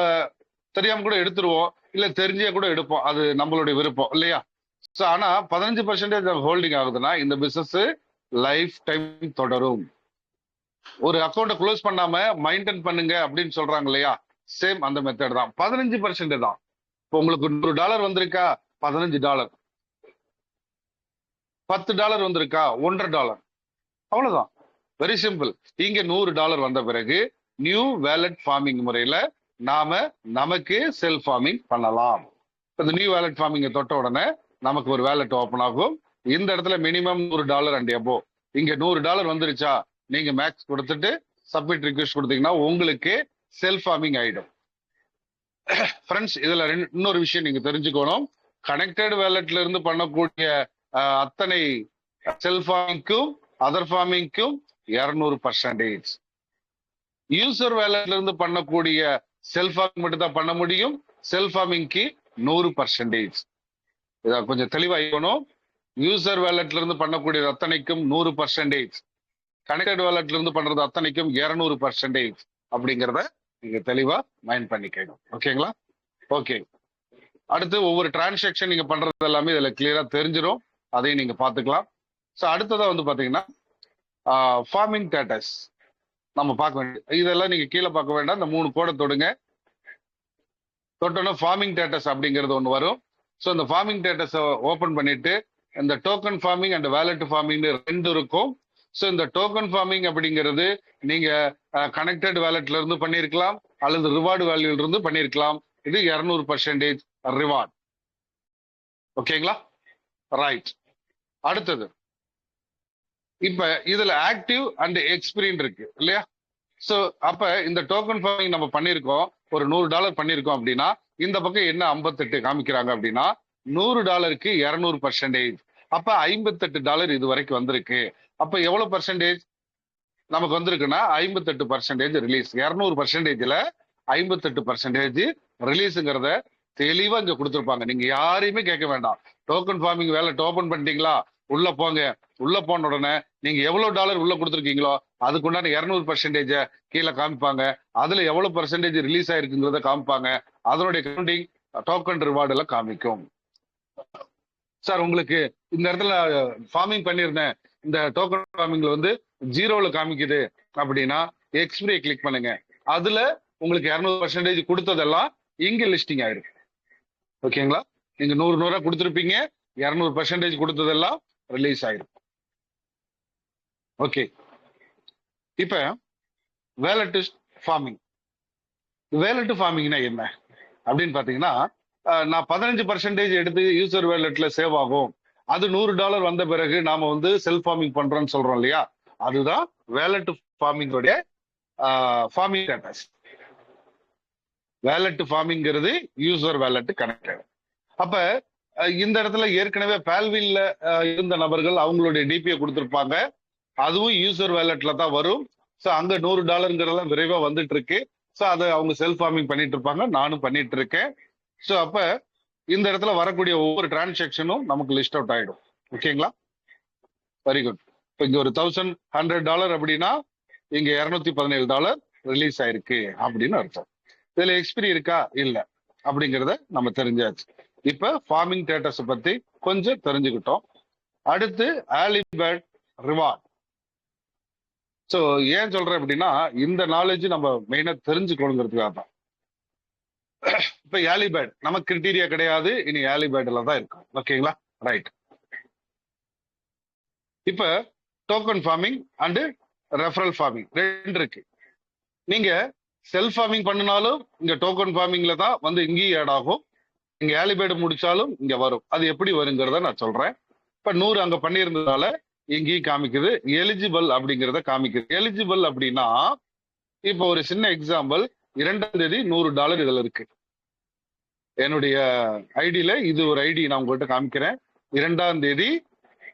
தெரியாம கூட எடுத்துருவோம், இல்ல தெரிஞ்சே கூட எடுப்போம், அது நம்மளுடைய விருப்பம் இல்லையா? ஸோ ஆனா 15% ஹோல்டிங் ஆகுதுன்னா இந்த பிசினஸ் லைஃப் டைம் தொடரும். ஒரு அக்கௌண்ட்டை க்ளோஸ் பண்ணாம மெயின்டைன் பண்ணுங்க அப்படின்னு சொல்றாங்க இல்லையா? சேம் அந்த மெத்தட் தான். 15% தான். இப்போ உங்களுக்கு $100 வந்திருக்கா, $15. $10 வந்திருக்கா, $1.5. அவ்வளவுதான், வெரி சிம்பிள். இங்க $100 வந்த பிறகு நியூ வேலட் ஃபார்மிங் முறையில நாம நமக்கு செல்ஃப் ஃபார்மிங் பண்ணலாம். இந்த நியூ வேலட் ஃபார்மிங் தொட்ட உடனே நமக்கு ஒரு வேலட் ஓபன் ஆகும். இந்த இடத்துல மினிமம் $100 அண்ட் எபோ. இங்க $100 வந்துருச்சா, நீங்க மேக்ஸ் கொடுத்துட்டு சப்மிட் ரிக்வெஸ்ட் கொடுத்தீங்கன்னா உங்களுக்கு செல்ஃப் ஃபார்மிங் ஆயிடும். ஃப்ரெண்ட்ஸ், இதுல இன்னொரு விஷயம் நீங்க தெரிஞ்சுக்கணும். கனெக்டட் வேலட்ல இருந்து பண்ணக்கூடிய அத்தனை செல்ஃப் ஃபார்மிங்க்கும் அதர் ஃபார்மிங்க்கும் 200%. யூசர் வேலட்ல இருந்து பண்ணக்கூடிய செல்ஃப் ஃபார்மிங் மட்டும் தான் பண்ண முடியும். செல்ஃப் ஃபார்மிங்க்கு 100%. இதை கொஞ்சம் தெளிவாகணும். யூசர் வேலட்ல இருந்து பண்ணக்கூடிய அத்தனைக்கும் 100%, கனெக்டட் வேலட்ல இருந்து பண்றது அத்தனைக்கும் 200% அப்படிங்கிறத நீங்க தெளிவா மைண்ட் பண்ணிக்கணும். ஓகேங்களா? ஓகே, அடுத்து ஒவ்வொரு டிரான்சாக்ஷன் நீங்க பண்றது எல்லாமே இதுல கிளியரா தெரிஞ்சிடும், அதையும் நீங்க பாத்துக்கலாம். ஸோ அடுத்ததா வந்து பாத்தீங்கன்னா ஃபார்மிங் ஸ்டேட்டஸ் நம்ம பார்க்க வேண்டியது. இதெல்லாம் நீங்க கீழே பார்க்க வேண்டாம், இந்த 3 கோடை தொடுங்க. தொட்டோன்னா ஃபார்மிங் ஸ்டேட்டஸ் அப்படிங்கிறது ஒன்று வரும். ஸோ இந்த ஃபார்மிங் ஸ்டேட்டஸை ஓப்பன் பண்ணிட்டு இந்த token farming and wallet farming 2 இருக்கும். ஸோ இந்த டோக்கன் ஃபார்மிங் அப்படிங்கிறது நீங்க கனெக்டட் வேலட்ல இருந்து பண்ணியிருக்கலாம் அல்லது ரிவார்டு வேல்யூல இருந்து பண்ணியிருக்கலாம். இது 200% ரிவார்ட். ஓகேங்களா? ரைட். அடுத்தது, இப்ப இதுல ஆக்டிவ் அண்ட் எக்ஸ்பீரியன் இருக்கு இல்லையா? சோ அப்ப இந்த டோக்கன் ஃபார்மிங் நம்ம பண்ணிருக்கோம், ஒரு $100 பண்ணிருக்கோம் அப்படின்னா இந்த பக்கம் என்ன 58 காமிக்கிறாங்க அப்படின்னா $100க்கு 200%. அப்ப $58 இது வரைக்கும் வந்திருக்கு. அப்ப எவ்வளவு பர்சன்டேஜ் நமக்கு வந்திருக்குன்னா 58% ரிலீஸ். 200%ல 58% ரிலீஸுங்கிறத தெளிவா இங்க கொடுத்துருப்பாங்க. நீங்க யாரையுமே கேட்க வேண்டாம். டோக்கன் ஃபார்மிங் வேலட் ஓபன் பண்ணிட்டீங்களா, உள்ள போங்க. உள்ள போன உடனே நீங்க எவ்வளவு டாலர் உள்ள கொடுத்துருக்கீங்களோ அதுக்குண்டான 200% கீழே காமிப்பாங்க. அதுல எவ்வளவு பர்சன்டேஜ் ரிலீஸ் ஆயிருக்குங்கிறத காமிப்பாங்க. அதனுடைய கவுண்டிங் டோக்கன் ரிவார்டு எல்லாம் காமிக்கும். சார் உங்களுக்கு இந்த இடத்துல ஃபார்மிங் பண்ணியிருந்தேன், இந்த டோக்கன் ஃபார்மிங்ல வந்து 0ல காமிக்குது அப்படின்னா எக்ஸ்பிரியை கிளிக் பண்ணுங்க. அதுல உங்களுக்கு 200% கொடுத்ததெல்லாம் இங்க லிஸ்டிங் ஆயிரும். ஓகேங்களா? நீங்க 100 கொடுத்துருப்பீங்க, 200% கொடுத்ததெல்லாம் ரிலீஸ் ஆயிரும். ஓகே, இப்ப வேலட் ஃபார்மிங். வேலட் ஃபார்மிங்னா என்ன அப்படின்னு பாத்தீங்கன்னா, நான் 15% எடுத்து யூசர் வேலட்ல சேவ் ஆகும், அது $100 வந்த பிறகு நாம வந்து செல்ஃப் ஃபார்மிங் பண்றோம்னு சொல்றோம் இல்லையா? அதுதான் wallet farming farming status. Wallet ஃபார்மிங்கிறது யூசர் வேலட் கனெக்டட். அப்ப இந்த இடத்துல ஏற்கனவே பால்வில்ல இருந்த நபர்கள் அவங்களுடைய டிபியை கொடுத்திருப்பாங்க, அதுவும் யூசர் வேலட்ல தான் வரும். ஸோ அங்க $100 விரைவா வந்துட்டு இருக்கு. ஸோ அதை அவங்க செல்ஃப் ஃபார்மிங் பண்ணிட்டு இருப்பாங்க, நானும் பண்ணிட்டு இருக்கேன். ஸோ அப்ப இந்த இடத்துல வரக்கூடிய ஒவ்வொரு டிரான்சாக்ஷனும் நமக்கு லிஸ்ட் அவுட் ஆயிடும். ஓகேங்களா? Very good. இப்போ இங்க ஒரு $1100 அப்படின்னா இங்க $217 ரிலீஸ் ஆயிருக்கு அப்படின்னு அர்த்தம். இதுல எக்ஸ்பிரி இருக்கா இல்ல அப்படிங்கறத நம்ம தெரிஞ்சாச்சு. இப்ப ஃபார்மிங் ஸ்டேட்டஸ் பத்தி கொஞ்சம் தெரிஞ்சுக்கிட்டோம். அடுத்து ஏர்லி பேர்ட் ரிவார்ட். ஸோ ஏன் சொல்றேன் அப்படின்னா இந்த நாலேஜ் நம்ம மெயினா தெரிஞ்சுக்கணுங்கிறதுக்காக தான். இப்ப ஏர்லி பேர்ட் நமக்கு கிரிட்டீரியா கிடையாது, இனி ஏர்லி பேர்ட்ல தான் இருக்கும். ஓகேங்களா? ரைட். இப்ப token farming and referral farming ரெண்டு இருக்கு. நீங்க செல்ஃப் ஃபார்மிங் பண்ணினாலும் இங்க டோக்கன் ஃபார்மிங்ல தான் வந்து இங்கேயும் ஆட் ஆகும். இங்க ஏர்லி பேர்டு முடிச்சாலும் இங்க வரும். அது எப்படி வருங்கிறத நான் சொல்றேன். இப்ப 100 அங்க பண்ணியிருந்ததால இங்கேயும் காமிக்குது. எலிஜிபிள் அப்படிங்கிறத காமிக்குது. எலிஜிபிள் அப்படின்னா இப்போ ஒரு சின்ன எக்ஸாம்பிள், 2ஆம் தேதி $100 இதுல இருக்கு. என்னுடைய ஐடியில இது ஒரு ஐடி நான் உங்கள்கிட்ட காமிக்கிறேன். 2ஆம் தேதி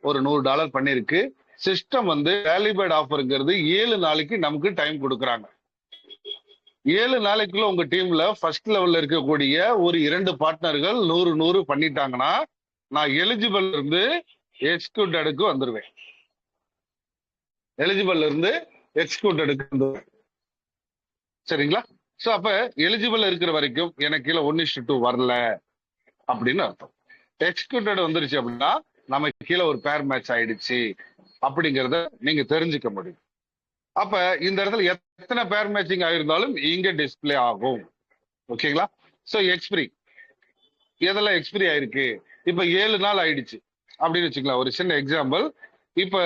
ஒரு $100 பண்ணிருக்கு. சிஸ்டம் வந்து ஏர்லி பேர்ட் ஆஃபருங்கிறது 7 நாளைக்கு நமக்கு டைம் கொடுக்குறாங்க. 7 நாளைக்குள்ள உங்க டீம்ல ஃபர்ஸ்ட் லெவல்ல இருக்கக்கூடிய ஒரு 2 பார்ட்னர்கள் 100 பண்ணிட்டாங்கன்னா நான் எலிஜிபிள் இருந்து எக்ஸிக்யூட்டடுக்கு வந்துருவேன். எலிஜிபிள் இருந்து எக்ஸிக்யூட்டடுக்கு வந்துருவேன். சரிங்களா? சோ அப்ப எலிஜிபிள் இருக்கிற வரைக்கும் எனக்கு கீழே 1:2 வரல அப்படின்னு அர்த்தம். எக்ஸிக்யூட்டட் வந்துருச்சு அப்படின்னா நமக்கு கீழே ஒரு பேர் மேட்ச் ஆயிடுச்சு அப்படிங்கறத நீங்க தெரிஞ்சுக்க முடியும். அப்ப இந்த இடத்துல எத்தனை பேர் மேட்சிங் ஆயிருந்தாலும் இங்க டிஸ்பிளே ஆகும். ஓகேங்களா? சோ எக்ஸ்பிரி எதெல்லாம் எக்ஸ்பிரி ஆயிருக்கு, இப்ப 7 நாள் ஆயிடுச்சு அப்படின்னு வச்சுக்கலாம். ஒரு சின்ன எக்ஸாம்பிள், இப்ப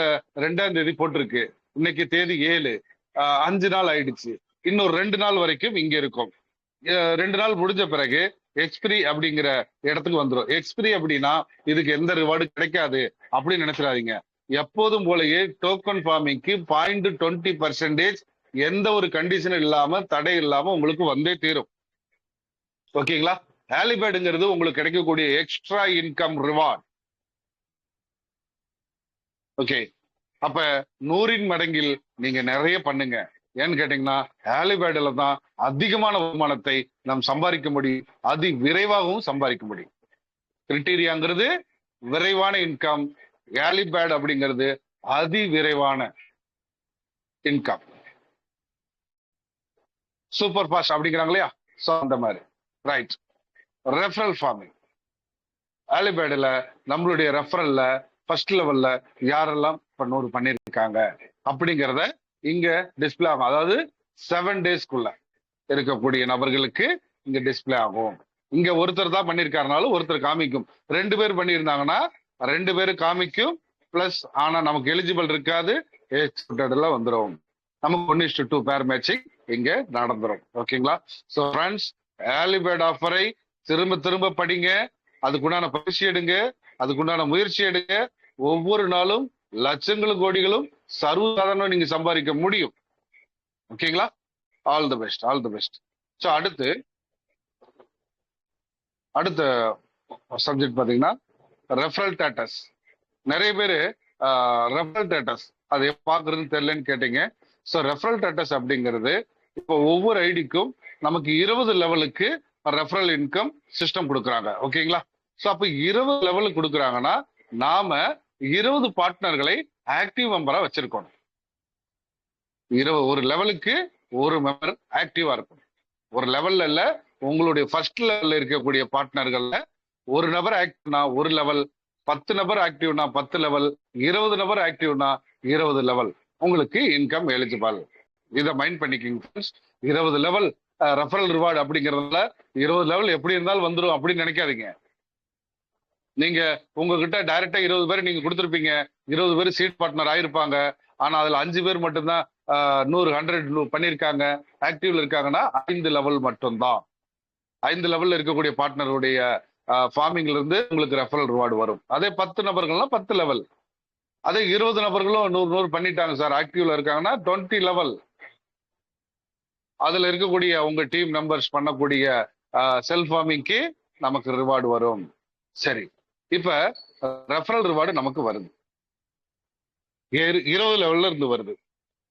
2ஆம் தேதி போட்டிருக்கு, இன்னைக்கு தேதி 7, 5 நாள் ஆயிடுச்சு. இன்னொரு 2 நாள் வரைக்கும் இங்க இருக்கும். 2 நாள் முடிஞ்ச பிறகு எக்ஸ்பிரி அப்படிங்கிற இடத்துக்கு வந்துடும். எக்ஸ்பிரி அப்படின்னா இதுக்கு எந்த ரிவார்டு கிடைக்காது அப்படின்னு நினைச்சிடாதீங்க. எப்போதும் போலயே டோக்கன் ஃபார்மிங்க்கு 0.20% எந்த ஒரு கண்டிஷனும் இல்லாம தடை இல்லாம உங்களுக்கு வந்தே தீரும். ஓகேங்களா? ஏர்லி பேர்டுங்கிறது உங்களுக்கு கிடைக்கக்கூடிய எக்ஸ்ட்ரா இன்கம் ரிவார்ட். ஓகே, அப்ப 100 மடங்கில் நீங்க நிறைய பண்ணுங்க. ஏன்னு கேட்டீங்கன்னா ஏர்லி பேர்டுல தான் அதிகமான வருமானத்தை நாம் சம்பாதிக்க முடியும், அதி விரைவாகவும் சம்பாதிக்க முடியும். கிரிட்டீரியாங்கிறது விரைவான இன்கம், ஏர்லி பேர்ட் அப்படிங்கிறது அதி விரைவான இன்கம். சூப்பர் ஃபாஸ்ட் அப்படிங்கிறாங்க இல்லையா? சோ அந்த மாதிரி. ரைட். Referral farming. ஏர்லி பேர்டுல நம்மளுடைய ரெஃபரல்ல ஃபர்ஸ்ட் லெவல்ல யாரெல்லாம் 100 பண்ணிருக்காங்க அப்படிங்கிறத இங்க டிஸ்பிளே ஆகும். அதாவது 7 டேஸ்க்குள்ள இருக்கக்கூடிய நபர்களுக்கு இங்க டிஸ்பிளே ஆகும். இங்க ஒருத்தர் தான் பண்ணிருக்காருனாலும் ஒருத்தர் காமிக்கும். 2 பேர் பண்ணியிருந்தாங்கன்னா 2 பேரும் காமிக்கும். பிளஸ் ஆனா நமக்கு எலிஜிபிள் இருக்காது, எக்ஸ்பெக்டட்ல வந்துடும். நமக்கு 1:2 பேர் மேட்சிங் இங்க நடந்துரும். ஓகேங்களா? சோ ஃப்ரெண்ட்ஸ், ஏர்லி பேர்ட் ஆஃபரை திரும்ப திரும்ப படிங்க, அதுக்குண்டான பயிற்சி எடுங்க, அதுக்குண்டான முயற்சி எடுங்க. ஒவ்வொரு நாளும் லட்சங்களும் கோடிகளும் சர்வசாதாரணம் நீங்க சம்பாதிக்க முடியும். ஓகேங்களா? All the best, all the best. So அடுத்த சப்ஜெக்ட் பாத்தீங்கன்னா ரெஃபரல் ஸ்டேட்டஸ். நிறைய பேர் ரெஃபரல் ஸ்டேட்டஸ் அது எப்ப பாக்குறதுன்னு தெரியலன்னு கேட்டீங்க. ஸோ ரெஃபரல் ஸ்டேட்டஸ் அப்படிங்கிறது இப்போ ஒவ்வொரு ஐடிக்கும் நமக்கு 20 லெவலுக்கு ரெஃபரல் இன்கம் சிஸ்டம் கொடுக்குறாங்க. ஓகேங்களா? ஸோ அப்போ 20 லெவலுக்கு கொடுக்குறாங்கன்னா நாம 20 பார்ட்னர்களை ஆக்டிவ் மெம்பரா வச்சிருக்கணும். ஒரு லெவலுக்கு ஒரு மெம்பர் ஆக்டிவா இருக்கும். ஒரு லெவல்ல இல்ல, உங்களுடைய ஃபர்ஸ்ட் லெவல்ல இருக்கக்கூடிய பார்ட்னர்கள்ல ஒரு நபர் ஆக்டிவ்னா ஒரு லெவல், 10 நபர் ஆக்டிவ்னா 10 லெவல், 20 நபர் ஆக்டிவ்னா 20 லெவல் உங்களுக்கு இன்கம் எலிஜிபிள். இதை மைண்ட் பண்ணிக்கிங்க. 20 லெவல் ரெஃபரல் ரிவார்டு அப்படிங்கறதுல 20 லெவல் எப்படி இருந்தாலும் வந்துடும் அப்படின்னு நினைக்காதீங்க. நீங்க உங்ககிட்ட டைரக்டா 20 பேர் நீங்க கொடுத்துருப்பீங்க, 20 பேர் சீட் பார்ட்னர் ஆயிருப்பாங்க. ஆனா அதுல 5 பேர் மட்டும்தான் 100 பண்ணிருக்காங்க, ஆக்டிவ்ல இருக்காங்கன்னா 5 லெவல் மட்டும்தான். 5 லெவல்ல இருக்கக்கூடிய பார்ட்னருடைய ஃபார்மிங்ல இருந்து உங்களுக்கு ரெஃபரல் ரிவார்டு வரும். அதே 10 நபர்கள்னா 10 லெவல். அதே 20 நபர்களும் 100 பண்ணிட்டாங்க சார், ஆக்டிவ்ல இருக்காங்கன்னா 20 லெவல். அதுல இருக்கக்கூடிய உங்க டீம் மெம்பர்ஸ் பண்ணக்கூடிய செல்ஃப் ஃபார்மிங்க்கு நமக்கு ரிவார்டு வரும். சரி, இப்ப ரெஃபரல் ரிவார்டு நமக்கு வருது, 20 லெவல்ல இருந்து வருது.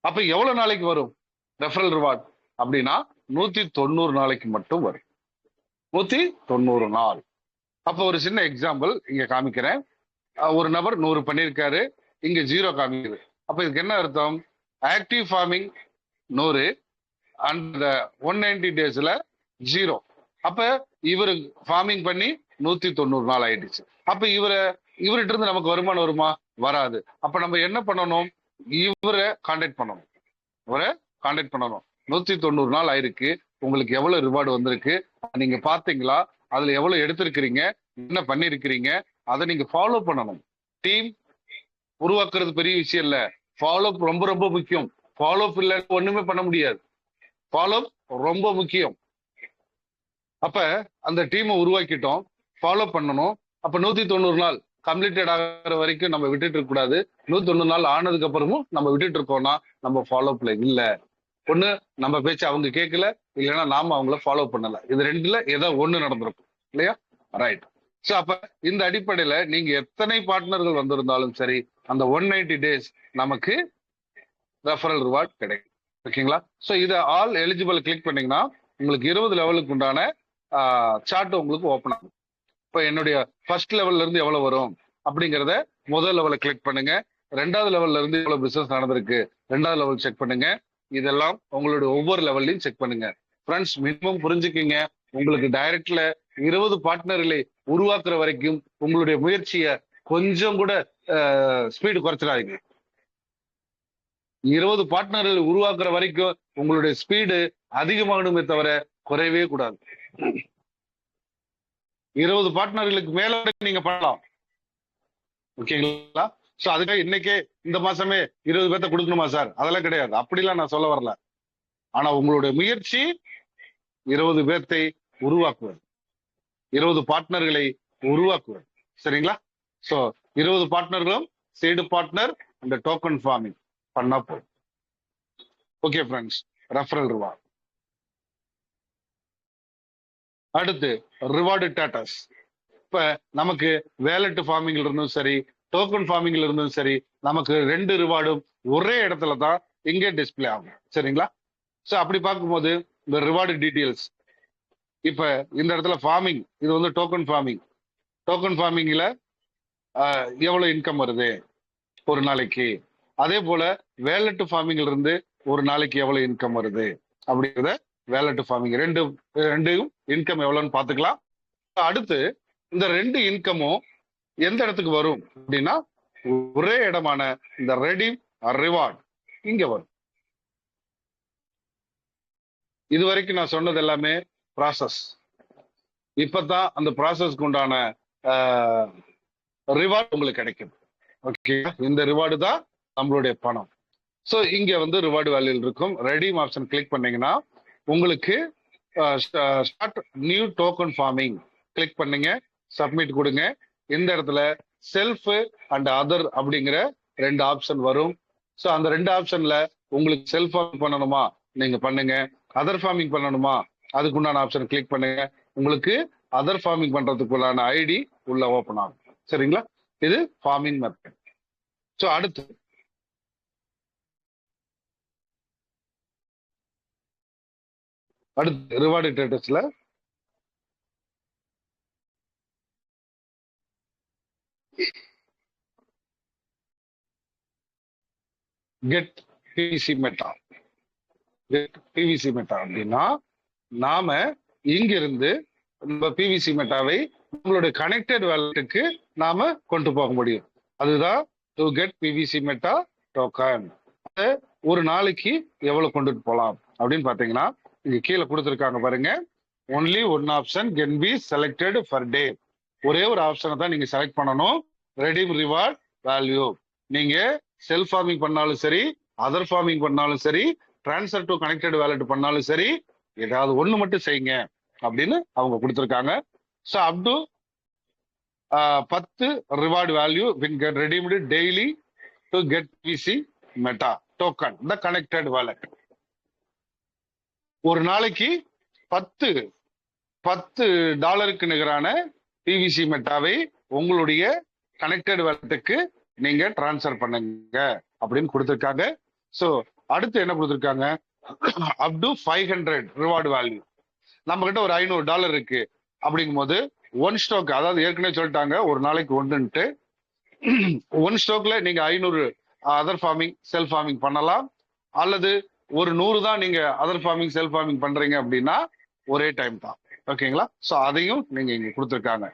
அப்ப எவ்வளவு நாளைக்கு வரும் ரெஃபரல் ரிவார்டு அப்படின்னா 190 நாளைக்கு மட்டும் வரும். 190 நாள். அப்ப ஒரு சின்ன எக்ஸாம்பிள் இங்க காமிக்கிறேன். ஒரு நபர் 100 பண்ணியிருக்காரு, இங்க 0 காமிக்குது. அப்ப இதுக்கு என்ன அர்த்தம்? ஆக்டிவ் ஃபார்மிங் 100 அந்த 190 டேஸ்ல 0. அப்ப இவரு ஃபார்மிங் பண்ணி 190 நாள் ஆயிடுச்சு. அப்ப இவர்கிட்ட இருந்து நமக்கு வருமானம் வருமா? வராது. அப்ப நம்ம என்ன பண்ணணும்? இவரை கான்டாக்ட் பண்ணணும். 190 நாள் ஆயிருக்கு. உங்களுக்கு எவ்வளவு ரிவார்டு வந்திருக்கு, நீங்க பாத்தீங்களா? அதுல எவ்வளவு எடுத்திருக்கிறீங்க, என்ன பண்ணிருக்கிறீங்க, அதை நீங்க ஃபாலோ பண்ணணும். டீம் உருவாக்குறது பெரிய விஷயம் இல்ல, ஃபாலோ ரொம்ப ரொம்ப முக்கியம். ஃபாலோ இல்ல ஒண்ணுமே பண்ண முடியாது. ஃபாலோ ரொம்ப முக்கியம். அப்ப அந்த டீமை உருவாக்கிட்டோம், ஃபாலோ பண்ணணும். அப்ப 190 நாள் கம்ப்ளீட்டட் ஆகிற வரைக்கும் நம்ம விட்டுட்டு இருக்க கூடாது. 190 நாள் ஆனதுக்கு அப்புறமும் நம்ம விட்டுட்டு இருக்கோம்னா நம்ம ஃபாலோப்ல இல்ல. ஒண்ணு நம்ம பேச்சு அவங்க கேட்கல, இல்லைன்னா நாம அவங்கள ஃபாலோ பண்ணல. இது ரெண்டுல ஏதோ ஒண்ணு நடந்திருக்கும் இல்லையா? ரைட். சோ அப்ப இந்த அடிப்படையில நீங்க எத்தனை பார்ட்னர்கள் வந்திருந்தாலும் சரி, அந்த 190 டேஸ் நமக்கு ரெஃபரல் ரிவார்ட் கிடைக்கும். ஓகேங்களா? சோ இதை ஆல் எலிஜிபிள் கிளிக் பண்ணீங்கன்னா உங்களுக்கு 20 லெவலுக்கு உண்டான சார்ட் உங்களுக்கு ஓப்பன் ஆகும். இப்போ என்னுடைய ஃபர்ஸ்ட் லெவல்ல இருந்து எவ்வளவு வரும் அப்படிங்கிறத முதல் லெவலை கிளிக் பண்ணுங்க. 2வது லெவல்ல இருந்து எவ்வளவு பிசினஸ் நடந்திருக்கு 2வது லெவல் செக் பண்ணுங்க. இதெல்லாம் உங்களுடைய ஒவ்வொரு லெவல்லையும் செக் பண்ணுங்க. ஃப்ரெண்ட்ஸ், மினிமம் புரிஞ்சுக்கிங்க, உங்களுக்கு டைரக்ட்ல 20 பார்ட்னர்களை உருவாக்குற வரைக்கும் உங்களுடைய முயற்சியை கொஞ்சம் கூட ஸ்பீடு குறைச்சிடாதீங்க. 20 பார்ட்னர்கள் உருவாக்குற வரைக்கும் உங்களுடைய ஸ்பீடு அதிகமாகணுமே தவிர குறையவே கூடாது. 20 பார்ட்னர்களுக்கு மேல நீங்க பண்ணலாம். ஓகேங்களா? சோ அதுக்காக இன்னைக்கே இந்த மாசமே 20 பேர்த்த கொடுக்கணுமா சார்? அதெல்லாம் கிடையாது. அப்படிலாம் நான் சொல்ல வரல. ஆனா உங்களுடைய முயற்சி 20 பேர்த்தை உருவாக்குவது, 20 பார்ட்னர்களை உருவாக்குவது. சரிங்களா? சோ 20 பார்ட்னர்களும் சீடு பார்ட்னர் அந்த டோக்கன் ஃபார்மிங் பண்ணா போதும். Okay friends, referral reward. அடுத்து ரிவார்டு ஸ்டேட்டஸ். இப்ப நமக்கு வேலட் ஃபார்மிங்ல இருந்தும் சரி, டோக்கன் ஃபார்மிங்ல இருந்தும் சரி, நமக்கு 2 ரிவார்டும் ஒரே இடத்துல தான் இங்கே டிஸ்பிளே ஆகும். சரிங்களா? சோ அப்படி பார்க்கும்போது இந்த ரிவார்டு டீடைல்ஸ், இப்ப இந்த இடத்துல ஃபார்மிங், இது வந்து டோக்கன் ஃபார்மிங். டோக்கன் ஃபார்மிங்ல எவ்வளவு இன்கம் வருது ஒரு நாளைக்கு, அதே போல வேலட் ஃபார்மிங்ல இருந்து ஒரு நாளைக்கு எவ்வளவு இன்கம் வருது அப்படிங்கிறத வேலட் ஃபார்மிங் ரெண்டையும் இன்கம் எவ்வளவுன்னு பாத்துக்கலாம். அடுத்து இந்த 2 இன்கமும் எந்த இடத்துக்கு வரும் அப்படின்னா ஒரே இடமான இந்த ரெடீம் ரிவார்ட் இங்க வரும். இது வரைக்கும் நான் சொன்னது எல்லாமே ப்ராசஸ். இப்பதான் அந்த ப்ராசஸ்க்கு உண்டான ரிவார்ட் உங்களுக்கு கிடைக்கும். ஓகே, இந்த ரிவார்டு தான் நம்மளுடைய பணம். ஸோ இங்க வந்து ரிவார்டு வேல்யூ இருக்கும். ரெடீம் ஆப்ஷன் கிளிக் பண்ணீங்கன்னா உங்களுக்கு start new token farming click பண்ணுங்க, சப்மிட் கொடுங்க. இந்த இடத்துல செல்ஃப் அண்ட் அதர் அப்படிங்கிற 2 ஆப்ஷன் வரும். ஸோ அந்த 2 ஆப்ஷன்ல உங்களுக்கு செல்ஃப் ஃபார்மிங் பண்ணணுமா நீங்க பண்ணுங்க, அதர் ஃபார்மிங் பண்ணணுமா அதுக்குண்டான ஆப்ஷன் கிளிக் பண்ணுங்க. உங்களுக்கு அதர் ஃபார்மிங் பண்றதுக்குள்ளான ஐடி உள்ள ஓப்பன் ஆகும். சரிங்களா? இது ஃபார்மிங் மெத்தட். ஸோ அடுத்து ரிவார்டு ஸ்டேட்டஸ்ல get PVC meta. Get PVC meta அப்படின்னா நாம இங்கிருந்து நம்ம பிவிசி மெட்டாவை நம்மளுடைய கனெக்டட் வேலட்டுக்கு நாம கொண்டு போக முடியும். அதுதான் to get PVC meta token. ஒரு நாளைக்கு எவ்வளவு கொண்டுட்டு போலாம் அப்படின்னு பாத்தீங்கன்னா இங்க கீழே கொடுத்துருக்காங்க பாருங்க. Only one option can be selected per day. ஒரே ஒரு ஆப்ஷனை தான் நீங்க செலக்ட் பண்ணணும். Redeem reward value. நீங்க செல்ஃப் ஃபார்மிங் பண்ணாலும் சரி, அதர் ஃபார்மிங் பண்ணாலும் சரி, டிரான்ஸ்ஃபர் டு கனெக்டட் வேலட் பண்ணாலும் சரி, ஏதாவது ஒண்ணு மட்டும் செய்யுங்க அப்படின்னு அவங்க கொடுத்துருக்காங்க. So up to 10 reward value will get redeemed daily to get PC Meta token the connected wallet. ஒரு நாளைக்கு 10 டாலருக்கு நிகரான பிவிசி மெட்டாவை உங்களுடைய கனெக்டட் வேலட்டுக்கு நீங்க டிரான்ஸ்ஃபர் பண்ணுங்க அப்படின்னு கொடுத்துருக்காங்க. ஸோ அடுத்து என்ன கொடுத்துருக்காங்க? Up to 500 reward value. நம்ம கிட்ட ஒரு $500 இருக்கு அப்படிங்கும் போது ஒன் ஸ்டாக், அதாவது ஏற்கனவே சொல்லிட்டாங்க ஒரு நாளைக்கு ஒன்றுன்ட்டு, ஒன் ஸ்ட்ரோக்ல நீங்க 500 அதர் ஃபார்மிங் செல்ஃப் ஃபார்மிங் பண்ணலாம். அல்லது ஒரு 100 தான் நீங்க அதர் ஃபார்மிங் செல்ஃப் ஃபார்மிங் பண்றீங்க அப்படின்னா ஒரே டைம் தான். ஓகேங்களா? ஸோ அதையும் நீங்க இங்க கொடுத்துருக்காங்க.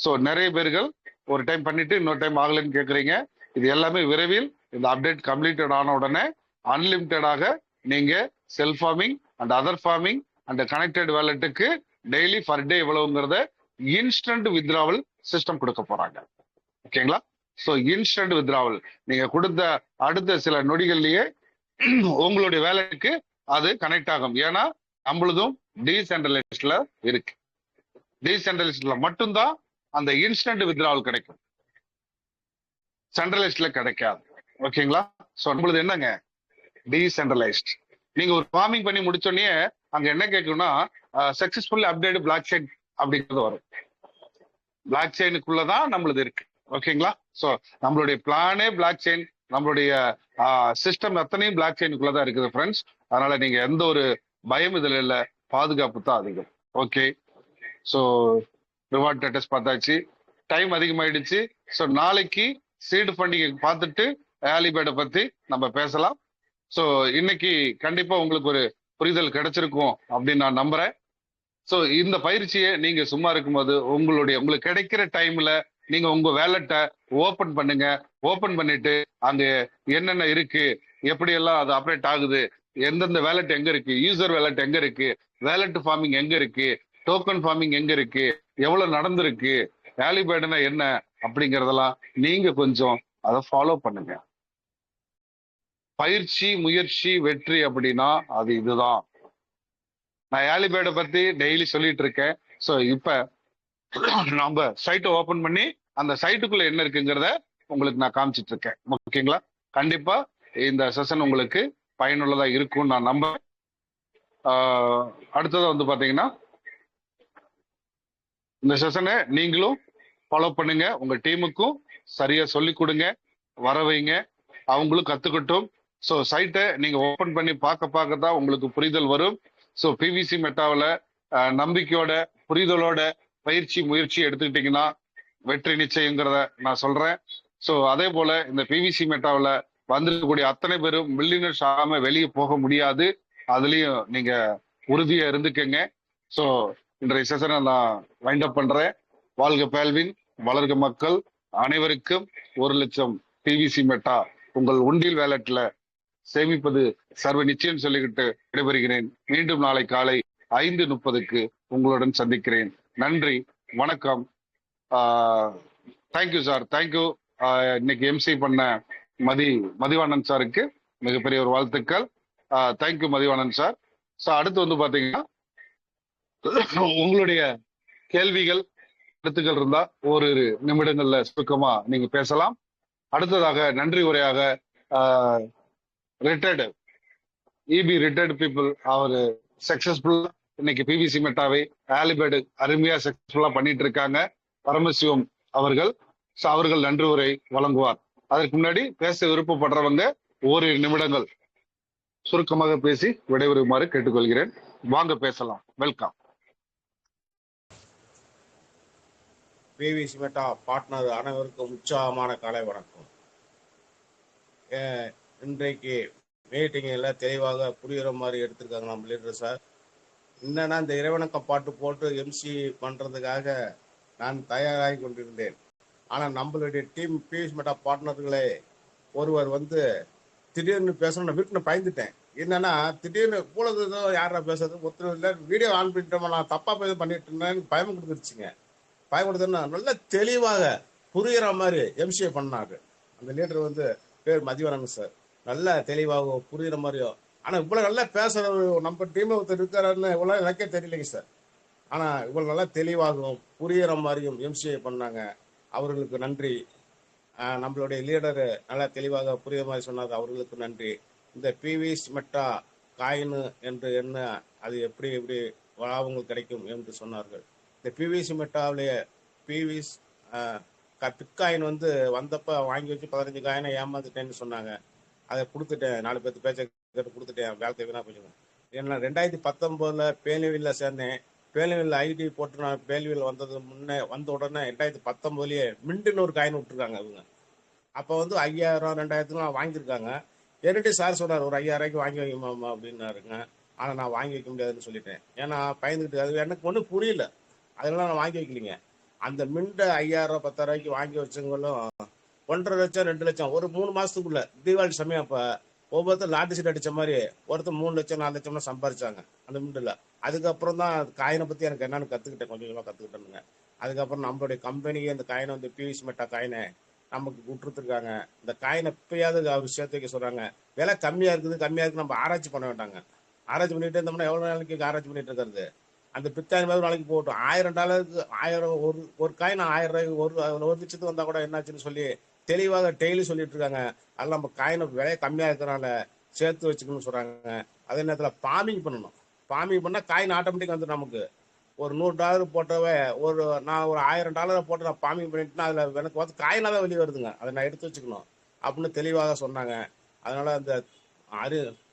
ஸோ நிறைய பேர்கள் ஒரு டைம் பண்ணிட்டு இன்னொரு டைம் ஆகலைன்னு கேட்குறீங்க. இது எல்லாமே விரைவில் இந்த அப்டேட் கம்ப்ளீட்டட் ஆன உடனே அன்லிமிட்டடாக நீங்க self farming and other farming and connected வேலெட்டுக்கு டெய்லி ஃபர் டே எவ்வளவுங்கிறத இன்ஸ்டன்ட் வித்ராவல் சிஸ்டம் கொடுக்க போறாங்க. ஓகேங்களா? ஸோ இன்ஸ்டன்ட் வித்ராவல் நீங்க கொடுத்த அடுத்த சில நொடிகள்லயே உங்களுடைய வேலைக்கு அது கனெக்ட் ஆகும். ஏன்னா நம்மளதும் டீசென்ட்ரலைஸ்ட்ல இருக்கு. டீசென்ட்ரலைஸ்ட்ல மட்டும்தான் அந்த இன்ஸ்டன்ட் வித்ராவல் கிடைக்கும், சென்ட்ரலைஸ்ட்ல கிடைக்காது. ஓகேங்களா? ஸோ நம்மளது என்னங்க டீசென்ட்ரலைஸ்ட். நீங்க ஒரு ஃபார்மிங் பண்ணி முடிச்சோடனே அங்க என்ன கேட்கும்னா சக்சஸ்ஃபுல்லி அப்டேட் பிளாக் செயின் அப்படிங்கிறது வரும். பிளாக் செயினுக்குள்ளதான் நம்மளது இருக்கு. ஓகேங்களா? ஸோ நம்மளுடைய பிளானே பிளாக் செயின், நம்மளுடைய சிஸ்டம் அத்தனையும் பிளாக் செயினுக்குள்ளதான் இருக்குது ஃப்ரெண்ட்ஸ். அதனால நீங்க எந்த ஒரு பயம் இதுல இல்ல, பாதுகாப்பு தான் அதிகம். ஓகே, ஸோ ரிவார்ட் ஸ்டேட்டஸ் பார்த்தாச்சு, டைம் அதிகமாயிடுச்சு. ஸோ நாளைக்கு சீடு ஃபண்டிங் பார்த்துட்டு ஆலிபேடை பத்தி நம்ம பேசலாம். ஸோ இன்னைக்கு கண்டிப்பா உங்களுக்கு ஒரு புரிதல் கிடைச்சிருக்கும் அப்படின்னு நான் நம்புறேன். ஸோ இந்த பயிற்சியை நீங்க சும்மா இருக்கும்போது உங்களுக்கு கிடைக்கிற டைம்ல நீங்க உங்க வேலெட்டை ஓபன் பண்ணுங்க. ஓபன் பண்ணிட்டு அங்க என்னென்ன இருக்கு, எப்படி எல்லாம் அது ஆப்ரேட் ஆகுது, எந்தெந்த வேலெட் எங்க இருக்கு, யூசர் வேலெட் எங்க இருக்கு, வேலெட் ஃபார்மிங் எங்க இருக்கு, டோக்கன் ஃபார்மிங் எங்க இருக்கு, எவ்வளவு நடந்திருக்கு, ஆலிபேடுனா என்ன அப்படிங்கறதெல்லாம் நீங்க கொஞ்சம் அதை ஃபாலோ பண்ணுங்க. பயிற்சி முயற்சி வெற்றி அப்படின்னா அது இதுதான். நான் ஆலிபேடை பத்தி டெய்லி சொல்லிட்டு இருக்கேன். ஸோ இப்ப நம்ம சைட்டை ஓபன் பண்ணி அந்த சைட்டுக்குள்ள என்ன இருக்குங்கிறத உங்களுக்கு நான் காமிச்சிட்டு இருக்கேன். ஓகேங்களா? கண்டிப்பா இந்த செஷன் உங்களுக்கு பயனுள்ளதா இருக்கும்னு நான் நம்புறேன். அடுத்ததா வந்து பாத்தீங்கன்னா இந்த செஷனை நீங்களும் ஃபாலோ பண்ணுங்க. உங்க டீமுக்கும் சரியா சொல்லி கொடுங்க, வர வைங்க, அவங்களும் கத்துக்கட்டும். ஸோ சைட்டை நீங்க ஓபன் பண்ணி பார்க்க தான் உங்களுக்கு புரிதல் வரும். ஸோ பிவிசி மெட்டாவில் நம்பிக்கையோட புரிதலோட பயிற்சி முயற்சி எடுத்துக்கிட்டீங்கன்னா வெற்றி நிச்சயங்கிறத நான் சொல்றேன். ஸோ அதே போல இந்த பிவிசி மெட்டாவில் வந்திருக்கக்கூடிய அத்தனை பேரும் மில்லியனர்ஸ் ஆகாம வெளியே போக முடியாது. அதுலயும் நீங்க உறுதியா இருந்துக்கங்க. ஸோ இன்றைய செஷனை நான் வைண்ட் அப் பண்றேன். வாழ்க பேல்வின், வளர்க மக்கள், அனைவருக்கும் 1,00,000 பிவிசி மெட்டா உங்கள் உண்டியல் வேலட்ல சேமிப்பது சர்வ நிச்சயம் சொல்லிக்கிட்டு விடைபெறுகிறேன். மீண்டும் நாளை காலை 5:30க்கு உங்களுடன் சந்திக்கிறேன். நன்றி, வணக்கம். Thank you sir, thank you. இன்னைக்கு எம்சி பண்ண மதிவாணன் சாருக்கு மிகப்பெரிய ஒரு வாழ்த்துக்கள். Thank you Mathivanan sir. ஸோ அடுத்து வந்து பாத்தீங்கன்னா உங்களுடைய கேள்விகள் கருத்துக்கள் இருந்தா ஒரு நிமிடங்கள்ல சுருக்கமா நீங்க பேசலாம். அடுத்ததாக நன்றி உரையாக ரிட்டையர்டு இபி ரிட்டையர்டு பீப்புள் அவர் சக்சஸ்ஃபுல்லா இன்னைக்கு பிவிசி மெட்டாவை ஆலிபேடு அருமையா சக்சஸ்ஃபுல்லா பண்ணிட்டு இருக்காங்க, பரமசிவம் அவர்கள். அவர்கள் நன்றி உரை வழங்குவார். அதற்கு முன்னாடி பேச விருப்பப்படுறவங்க ஓரிரு நிமிடங்கள் சுருக்கமாக பேசி விடைபெறுமாறு கேட்டுக்கொள்கிறேன். வாங்க பேசலாம். வெல்கம். பிவிசி மெட்டா பார்ட்னர் அனைவருக்கும் உற்சாகமான காலை வணக்கம். இன்றைக்கு மீட்டிங்கில் தெளிவாக புரிகிற மாதிரி எடுத்திருக்காங்க நம்ம லீடர் சார். என்னன்னா இந்த இறைவணக்கம் பாட்டு போட்டு எம்சி பண்ணுறதுக்காக நான் தயாராகி கொண்டிருந்தேன். ஆனால் நம்மளுடைய டீம் பிவிசி மெட்டா பார்ட்னர்களே ஒருவர் வந்து திடீர்னு பேசணும், நான் வீட்டுன்னு பயந்துட்டேன். என்னன்னா திடீர்னு கூடது யாரா பேசுறது ஒருத்தர் இல்லை, வீடியோ ஆன் பண்ணிட்டோமா, நான் தப்பாக பண்ணிட்டு இருந்தேன்னு பயம் கொடுத்துருச்சுங்க. பயம் கொடுத்தோன்னா நல்லா தெளிவாக புரிகிற மாதிரி எம்சிஏ பண்ணாரு. அந்த லீடர் வந்து பேர் மதிவானன் சார். நல்லா தெளிவாக புரிகிற மாதிரியோ. ஆனால் இவ்வளோ நல்லா பேசுகிற நம்ம டீமில் ஒருத்தர் இருக்காருன்னு இவ்வளோ எனக்கே தெரியலைங்க சார். ஆனால் இவ்வளோ நல்லா தெளிவாகவும் புரிகிற மாதிரியும் எம்சிஏ பண்ணாங்க. அவர்களுக்கு நன்றி. நம்மளுடைய லீடரு நல்லா தெளிவாக புரிகிற மாதிரி சொன்னார், அவர்களுக்கு நன்றி. இந்த பிவிசி மெட்டா காயின் என்று என்ன, அது எப்படி எப்படி லாபங்கள் கிடைக்கும் என்று சொன்னார்கள். இந்த பிவிசி மெட்டாவிலேயே பிவிஸ் பிட்காயின் வந்து வந்தப்போ வாங்கி வச்சு 15 காயினை ஏமாந்துட்டேன்னு சொன்னாங்க. அதை கொடுத்துட்டேன், 4 பேர்த்து பேச்சை கேட்டு கொடுத்துட்டேன், வேலை வீணா போச்சுங்க. ஏன்னா 2019 பேலிவில்ல சேர்ந்தேன். பேலிவில் ஐடி போட்டு நான் பேலிவில் வந்த உடனே 2019 மிண்டுன்னு ஒரு காயின் விட்டுருக்காங்க அவங்க. அப்போ வந்து 5000 2000 வாங்கியிருக்காங்க. என்னட்டு சார் சொன்னார், ஒரு 5000 வாங்கி வைங்கம்மா அப்படின்னாருங்க. ஆனால் நான் வாங்கி வைக்க முடியாதுன்னு சொல்லிட்டேன். ஏன்னா பயந்துக்கிட்டு அது எனக்கு ஒன்றும் புரியல. அதனால நான் வாங்கி வைக்கலிங்க. அந்த மின்ட 5000 10,000 வாங்கி வச்சவங்களும் 1,50,000 2,00,000 ஒரு 3 மாசத்துக்குள்ள தீபாவளி சமயம் அப்ப ஒவ்வொருத்தர் லாட்டரி சீட் அடிச்ச மாதிரி ஒருத்தர் 3 லட்சம் 4 லட்சம்லாம் சம்பாரிச்சாங்க அந்த மின்டுல. அதுக்கப்புறம் தான் காயினை பத்தி எனக்கு என்னன்னு கத்துக்கிட்டேன், கொஞ்சம் கொஞ்சமா கத்துக்கிட்டேனுங்க. அதுக்கப்புறம் நம்மளுடைய கம்பெனிக்கு இந்த காயினை வந்து பிவிசி மெட்டா காயினை நமக்கு கொடுத்துருக்காங்க. இந்த காயினை எப்பயாவது அவர் சேர்த்து வைக்க சொல்றாங்க. விலை கம்மியா இருக்குது கம்மியா இருக்கு, நம்ம ஆராய்ச்சி பண்ண வேண்டாங்க. ஆராய்ச்சி பண்ணிட்டு இருந்தோம்னா எவ்வளவு நாளைக்கு ஆராய்ச்சி பண்ணிட்டு இருக்கிறது? அந்த பித்தாயின் மாதிரி நாளைக்கு போகட்டும். $1000 1000 ஒரு ஒரு காயின் $1000 ஒரு லட்சத்துக்கு வந்தா கூட என்னாச்சுன்னு சொல்லி தெளிவாக டெய்லி சொல்லிட்டு இருக்காங்க. அதில் நம்ம காயினை விலை கம்மியா இருக்கிறனால சேர்த்து வச்சுக்கணும்னு சொல்றாங்க. அதே நேரத்தில் ஃபார்மிங் பண்ணணும். ஃபார்மிங் பண்ணா காயின் ஆட்டோமேட்டிக் வந்து நமக்கு ஒரு $100 போட்டவே நான் ஒரு $1000 போட்டு நான் ஃபார்மிங் பண்ணிட்டுனா அதில் எனக்கு வந்து காயினாக தான் வெளியே வருதுங்க. அதை நான் எடுத்து வச்சுக்கணும் அப்படின்னு தெளிவாக சொன்னாங்க. அதனால அந்த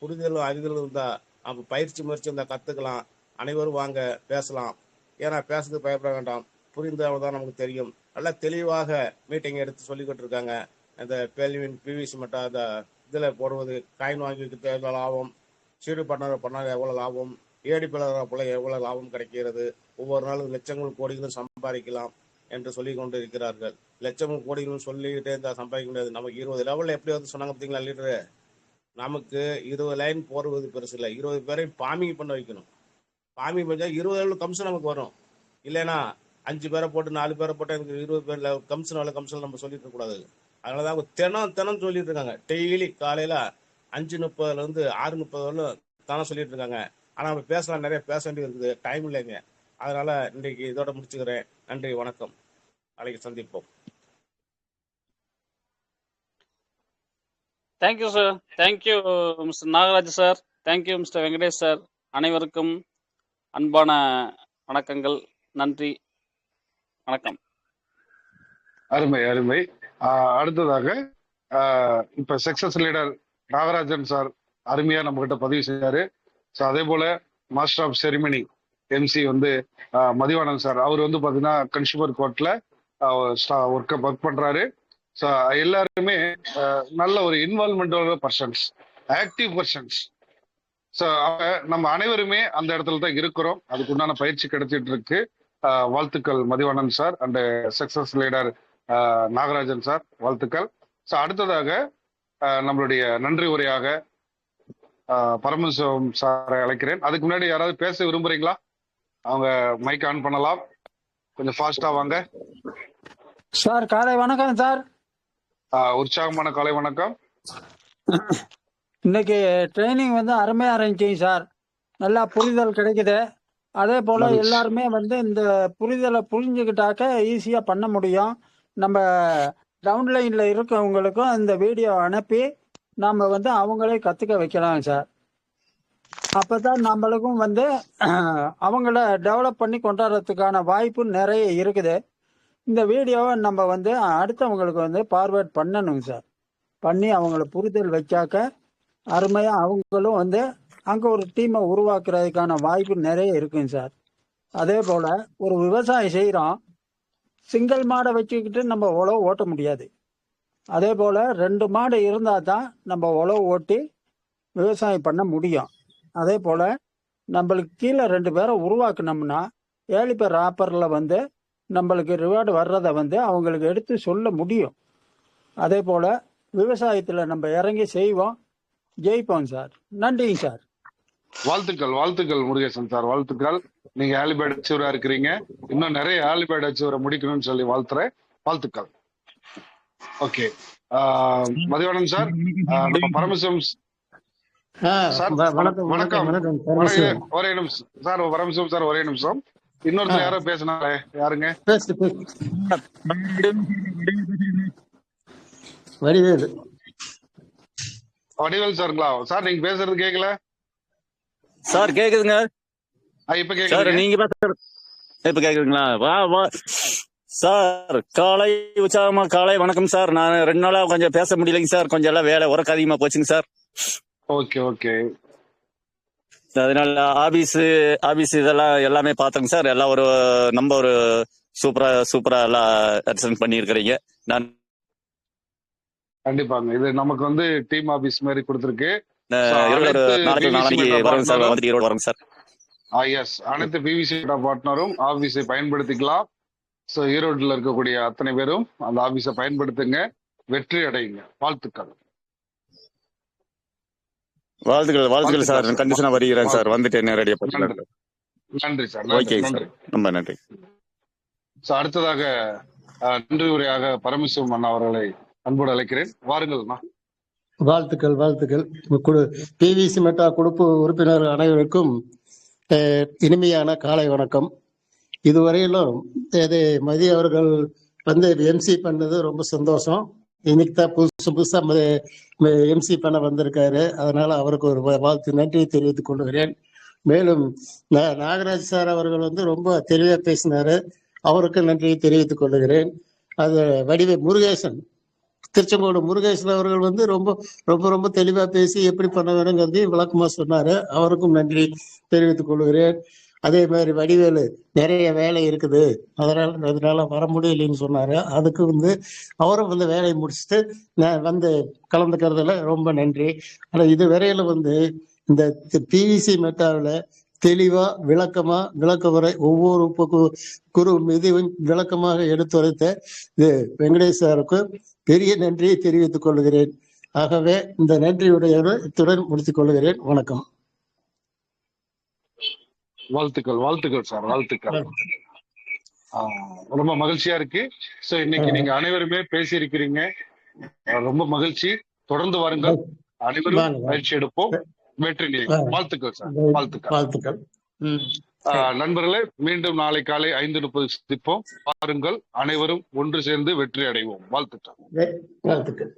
புரிதலும் அறிதலும் இருந்தால் நம்ம பயிற்சி முயற்சி இருந்தால் கற்றுக்கலாம். அனைவரும் வாங்க பேசலாம். ஏன்னா பேசுறதுக்கு பயப்பட வேண்டாம். புரிந்தவங்க தான் நமக்கு தெரியும். நல்லா தெளிவாக மீட்டிங் எடுத்து சொல்லிக்கிட்டு இருக்காங்க. அந்த பிவிசி மட்டும் அந்த இதில் போடுவது, காயின் வாங்கி வைக்கிறது எவ்வளோ லாபம், சீடு பண்ணால் எவ்வளோ லாபம், ஏடி பிளர் போல எவ்வளோ லாபம் கிடைக்கிறது, ஒவ்வொரு நாளும் லட்சங்கள் கோடிகளும் சம்பாதிக்கலாம் என்று சொல்லி கொண்டு இருக்கிறார்கள். லட்சமும் கோடிகளும் சொல்லிக்கிட்டே இருந்தால் சம்பாதிக்க முடியாது. நமக்கு 20 லெவலில் எப்படி வந்து சொன்னாங்க பார்த்தீங்களா லீடரு? நமக்கு 20 லைன் போடுவது பெருசு இல்லை, 20 பேரையும் ஃபார்மிங் பண்ண வைக்கணும். ஃபார்மிங் பண்ணா 20 லெவல் கமிஷன் நமக்கு வரும். இல்லைன்னா 5 பேரை போட்டு 4 பேரை போட்டு எனக்கு 20 பேர் கமிஷன் நம்ம சொல்லிட்டு இருக்கக்கூடாது. அதனாலதான் தினம் சொல்லிட்டு இருக்காங்க. டெய்லி காலையில 5:30 6:30 வரலும் தானே சொல்லிட்டு இருக்காங்க. ஆனா நம்ம பேசலாம், நிறைய பேச வேண்டியது இருக்குது, டைம் இல்லைங்க. அதனால இன்னைக்கு இதோட முடிச்சுக்கிறேன். நன்றி, வணக்கம். நாளைக்கு சந்திப்போம். Thank you sir. Thank you mister Nagaraj sir. Thank you mister Venkatesh sir. அனைவருக்கும் அன்பான வணக்கங்கள். நன்றி, வணக்கம். அருமை அருமை. அடுத்ததாக இப்ப சக்சஸ் லீடர் நாகராஜன் சார் அருமையா நம்ம கிட்ட பதிவு செய்யாரு. ஸோ அதே போல மாஸ்டர் ஆஃப் செரிமனி எம்சி வந்து மதிவாணன் சார், அவர் வந்து பாத்தீங்கன்னா கன்சூமர் கோர்ட்ல ஒர்க் பண்றாரு. ஸோ எல்லாருமே நல்ல ஒரு involvement persons, active persons. So நம்ம அனைவருமே அந்த இடத்துல தான் இருக்கிறோம். அதுக்கு உண்டான பயிற்சி கிடைச்சிட்டு இருக்கு. வாழ்த்துக்கள் Mathivanan sir and success leader Nagarajan sir, வாழ்த்துக்கள். ஸோ அடுத்ததாக நம்மளுடைய நன்றி உரையாக பரமசிவம் சாரை அழைக்கிறேன். அதுக்கு முன்னாடி யாராவது பேச விரும்புறீங்களா? அவங்க மைக் ஆன் பண்ணலாம். கொஞ்சம் ஃபாஸ்டா வாங்க சார். காலை வணக்கம் சார். உற்சாகமான காலை வணக்கம். இன்னைக்கு ட்ரைனிங் வந்து அருமையா இருந்துச்சு சார். நல்லா புரிதல் கிடைக்குது. அதே போல எல்லாருமே வந்து இந்த புரிதலை புரிஞ்சுக்கிட்டாக்க ஈஸியா பண்ண முடியும். நம்ம டவுன்லைன்ல இருக்கவங்களுக்கும் இந்த வீடியோ அனுப்பி நாம வந்து அவங்களே கத்துக்க வைக்கலாம் சார். அப்பதான் நம்மளுக்கும் வந்து அவங்கள டெவலப் பண்ணி கொண்டாடுறதுக்கான வாய்ப்பு நிறைய இருக்குது. இந்த வீடியோவை நம்ம வந்து அடுத்தவங்களுக்கு வந்து ஃபார்வேர்ட் பண்ணணும் சார். பண்ணி அவங்கள புரிதல் வச்சாக்க அருமையா அவங்களும் வந்து அங்க ஒரு டீமை உருவாக்குறதுக்கான வாய்ப்பு நிறைய இருக்குங்க சார். அதே போல ஒரு விவசாயம் செய்யறோம், சிங்கிள் மாடை வச்சுக்கிட்டு நம்ம உழவு ஓட்ட முடியாது. அதே போல 2 மாடு இருந்தா தான் நம்ம உழவு ஓட்டி விவசாயம் பண்ண முடியும். அதே போல நம்மளுக்கு கீழே 2 பேரை உருவாக்குனோம்னா ஏழிப்பேர் ஆப்பரில் வந்து நம்மளுக்கு ரிவார்டு வர்றதை வந்து அவங்களுக்கு எடுத்து சொல்ல முடியும். அதே போல விவசாயத்துல நம்ம இறங்கி செய்வோம், ஜெயிப்போம் சார். நன்றிங்க சார். வாழ்த்துக்கள் வாழ்த்துக்கள் முருகேசன் சார், வாழ்த்துக்கள். நீங்க ஆலிபேட் அச்சீவரா இருக்கிறீங்க. இன்னும் நிறைய ஆலிபேட் அச்சீவரை முடிக்கணும்னு சொல்லி வாழ்த்துறேன். வாழ்த்துக்கள். ஓகே, மதிவாணன் சார், நம்ம பரமசிவம் சார் வணக்கம். ஒரே நிமிஷம் சார், பரமசிவம் சார் ஒரே நிமிஷம். இன்னொருத்தர் யாரோ பேசினாரே, யாருங்க? வடிவேல் சாருங்களா? சார் நீங்க பேசுறது கேட்கல சார். கேக்குதுங்க இப்ப கேக்குது. நீங்க பேசுறது இப்ப கேக்குதுங்களா? வா வா சார். காலை உற்சாகமா காலை வணக்கம் சார். நான் 2 நாளா கொஞ்சம் பேச முடியலைங்க சார். கொஞ்சம் எல்லாம் வேலை உரக்கு அதிகமா போச்சுங்க சார். Okay okay. அதனால ஆபீஸ் இதெல்லாம் எல்லாமே பார்த்தோங்க சார். எல்லாம் நம்ம ஒரு சூப்பரா எல்லாம் ரெப்ரசன்ட் பண்ணி இருக்கிறீங்க. நான் கண்டிப்பாங்க. இது நமக்கு வந்து டீம் ஆபீஸ் மாதிரி கொடுத்திருக்கு. ஈரோடு அனைத்து நாளைக்கு பிவிசி நாளைக்கு மெட்டா வரேன் சார், பார்ட்னரும் வந்துட்டு ஈரோடு வரேங்க சார். எஸ், அனைத்து பிவிசி மெட்டா பார்ட்னரும் ஆபீஸை பயன்படுத்திக்கலாம். ஸோ ஈரோட்டில் இருக்கக்கூடிய அத்தனை பேரும் அந்த ஆபீஸை பயன்படுத்துங்க, வெற்றி அடையுங்க. வாழ்த்துக்கள். வாழ்த்துக்கள் வாழ்த்துக்கள் வாழ்த்துக்கள் சார். சார். கண்டிஷனா வருகிறேன் சார், வாழ்த்து. வந்துட்டு நேரடியாக நன்றி. பார்த்துக்கலாம். நன்றி சார். நன்றி ஓகே சார், நன்றி. ரொம்ப நன்றி. ஸோ அடுத்ததாக நன்றி உரையாக பரமசிவம் அண்ணா அவர்களை அன்போடு அழைக்கிறேன். வாருங்கள் அண்ணா. வாழ்த்துக்கள் வாழ்த்துக்கள். பிவிசி மெட்டா குழுப்பு உறுப்பினர் அனைவருக்கும் இனிமையான காலை வணக்கம். இதுவரையிலும் இது மதி அவர்கள் வந்து எம்சி பண்ணது ரொம்ப சந்தோஷம். இன்னைக்கு தான் புதுசா எம்சி பண்ண வந்திருக்காரு. அதனால அவருக்கு ஒரு வாழ்த்து நன்றியை தெரிவித்துக் கொள்கிறேன். மேலும் நாகராஜ் சார் அவர்கள் வந்து ரொம்ப தெளிவாக பேசினாரு, அவருக்கு நன்றியை தெரிவித்துக் கொள்கிறேன். அது வடிவே முருகேசன், திருச்செங்கோடு முருகேசன் அவர்கள் வந்து ரொம்ப ரொம்ப ரொம்ப தெளிவா பேசி எப்படி பண்ண வேணுங்கிறதையும் விளக்கமா சொன்னாரு, அவருக்கும் நன்றி தெரிவித்துக் கொள்கிறேன். அதே மாதிரி வடிவேலு நிறைய வேலை இருக்குது, அதனால வர முடியலைன்னு சொன்னாரு, அதுக்கு வந்து அவரும் வந்து வேலையை முடிச்சுட்டு நான் வந்து கலந்துக்கிறதுல ரொம்ப நன்றி. ஆனா இது வரையில வந்து இந்த பிவிசி மெட்டாவில் தெளிவா விளக்கமா விளக்கமுறை ஒவ்வொரு குரு மீது விளக்கமாக எடுத்துரைத்த இது வெங்கடேஷ் சாருக்கு பெரிய நன்றியை தெரிவித்துக் கொள்கிறேன். ஆகவே இந்த நன்றியுடைய இத்துடன் முடித்துக் கொள்கிறேன். வணக்கம். வாழ்த்துக்கள் வாழ்த்துக்கள் சார், வாழ்த்துக்கள். ரொம்ப மகிழ்ச்சியா இருக்கு. சோ இன்னைக்கு நீங்க அனைவருமே பேசி இருக்கிறீங்க, ரொம்ப மகிழ்ச்சி. தொடர்ந்து வாருங்கள், அனைவரும் பயிற்சி எடுப்போம், வெற்றி நிலையம். வாழ்த்துக்கள் சார், வாழ்த்துக்கள். வாழ்த்துக்கள். நண்பர்களே, மீண்டும் நாளை காலை 5:30 சந்திப்போம். பாருங்கள், அனைவரும் ஒன்று சேர்ந்து வெற்றி அடைவோம். வாழ்த்துக்கள். வாழ்த்துக்கள்.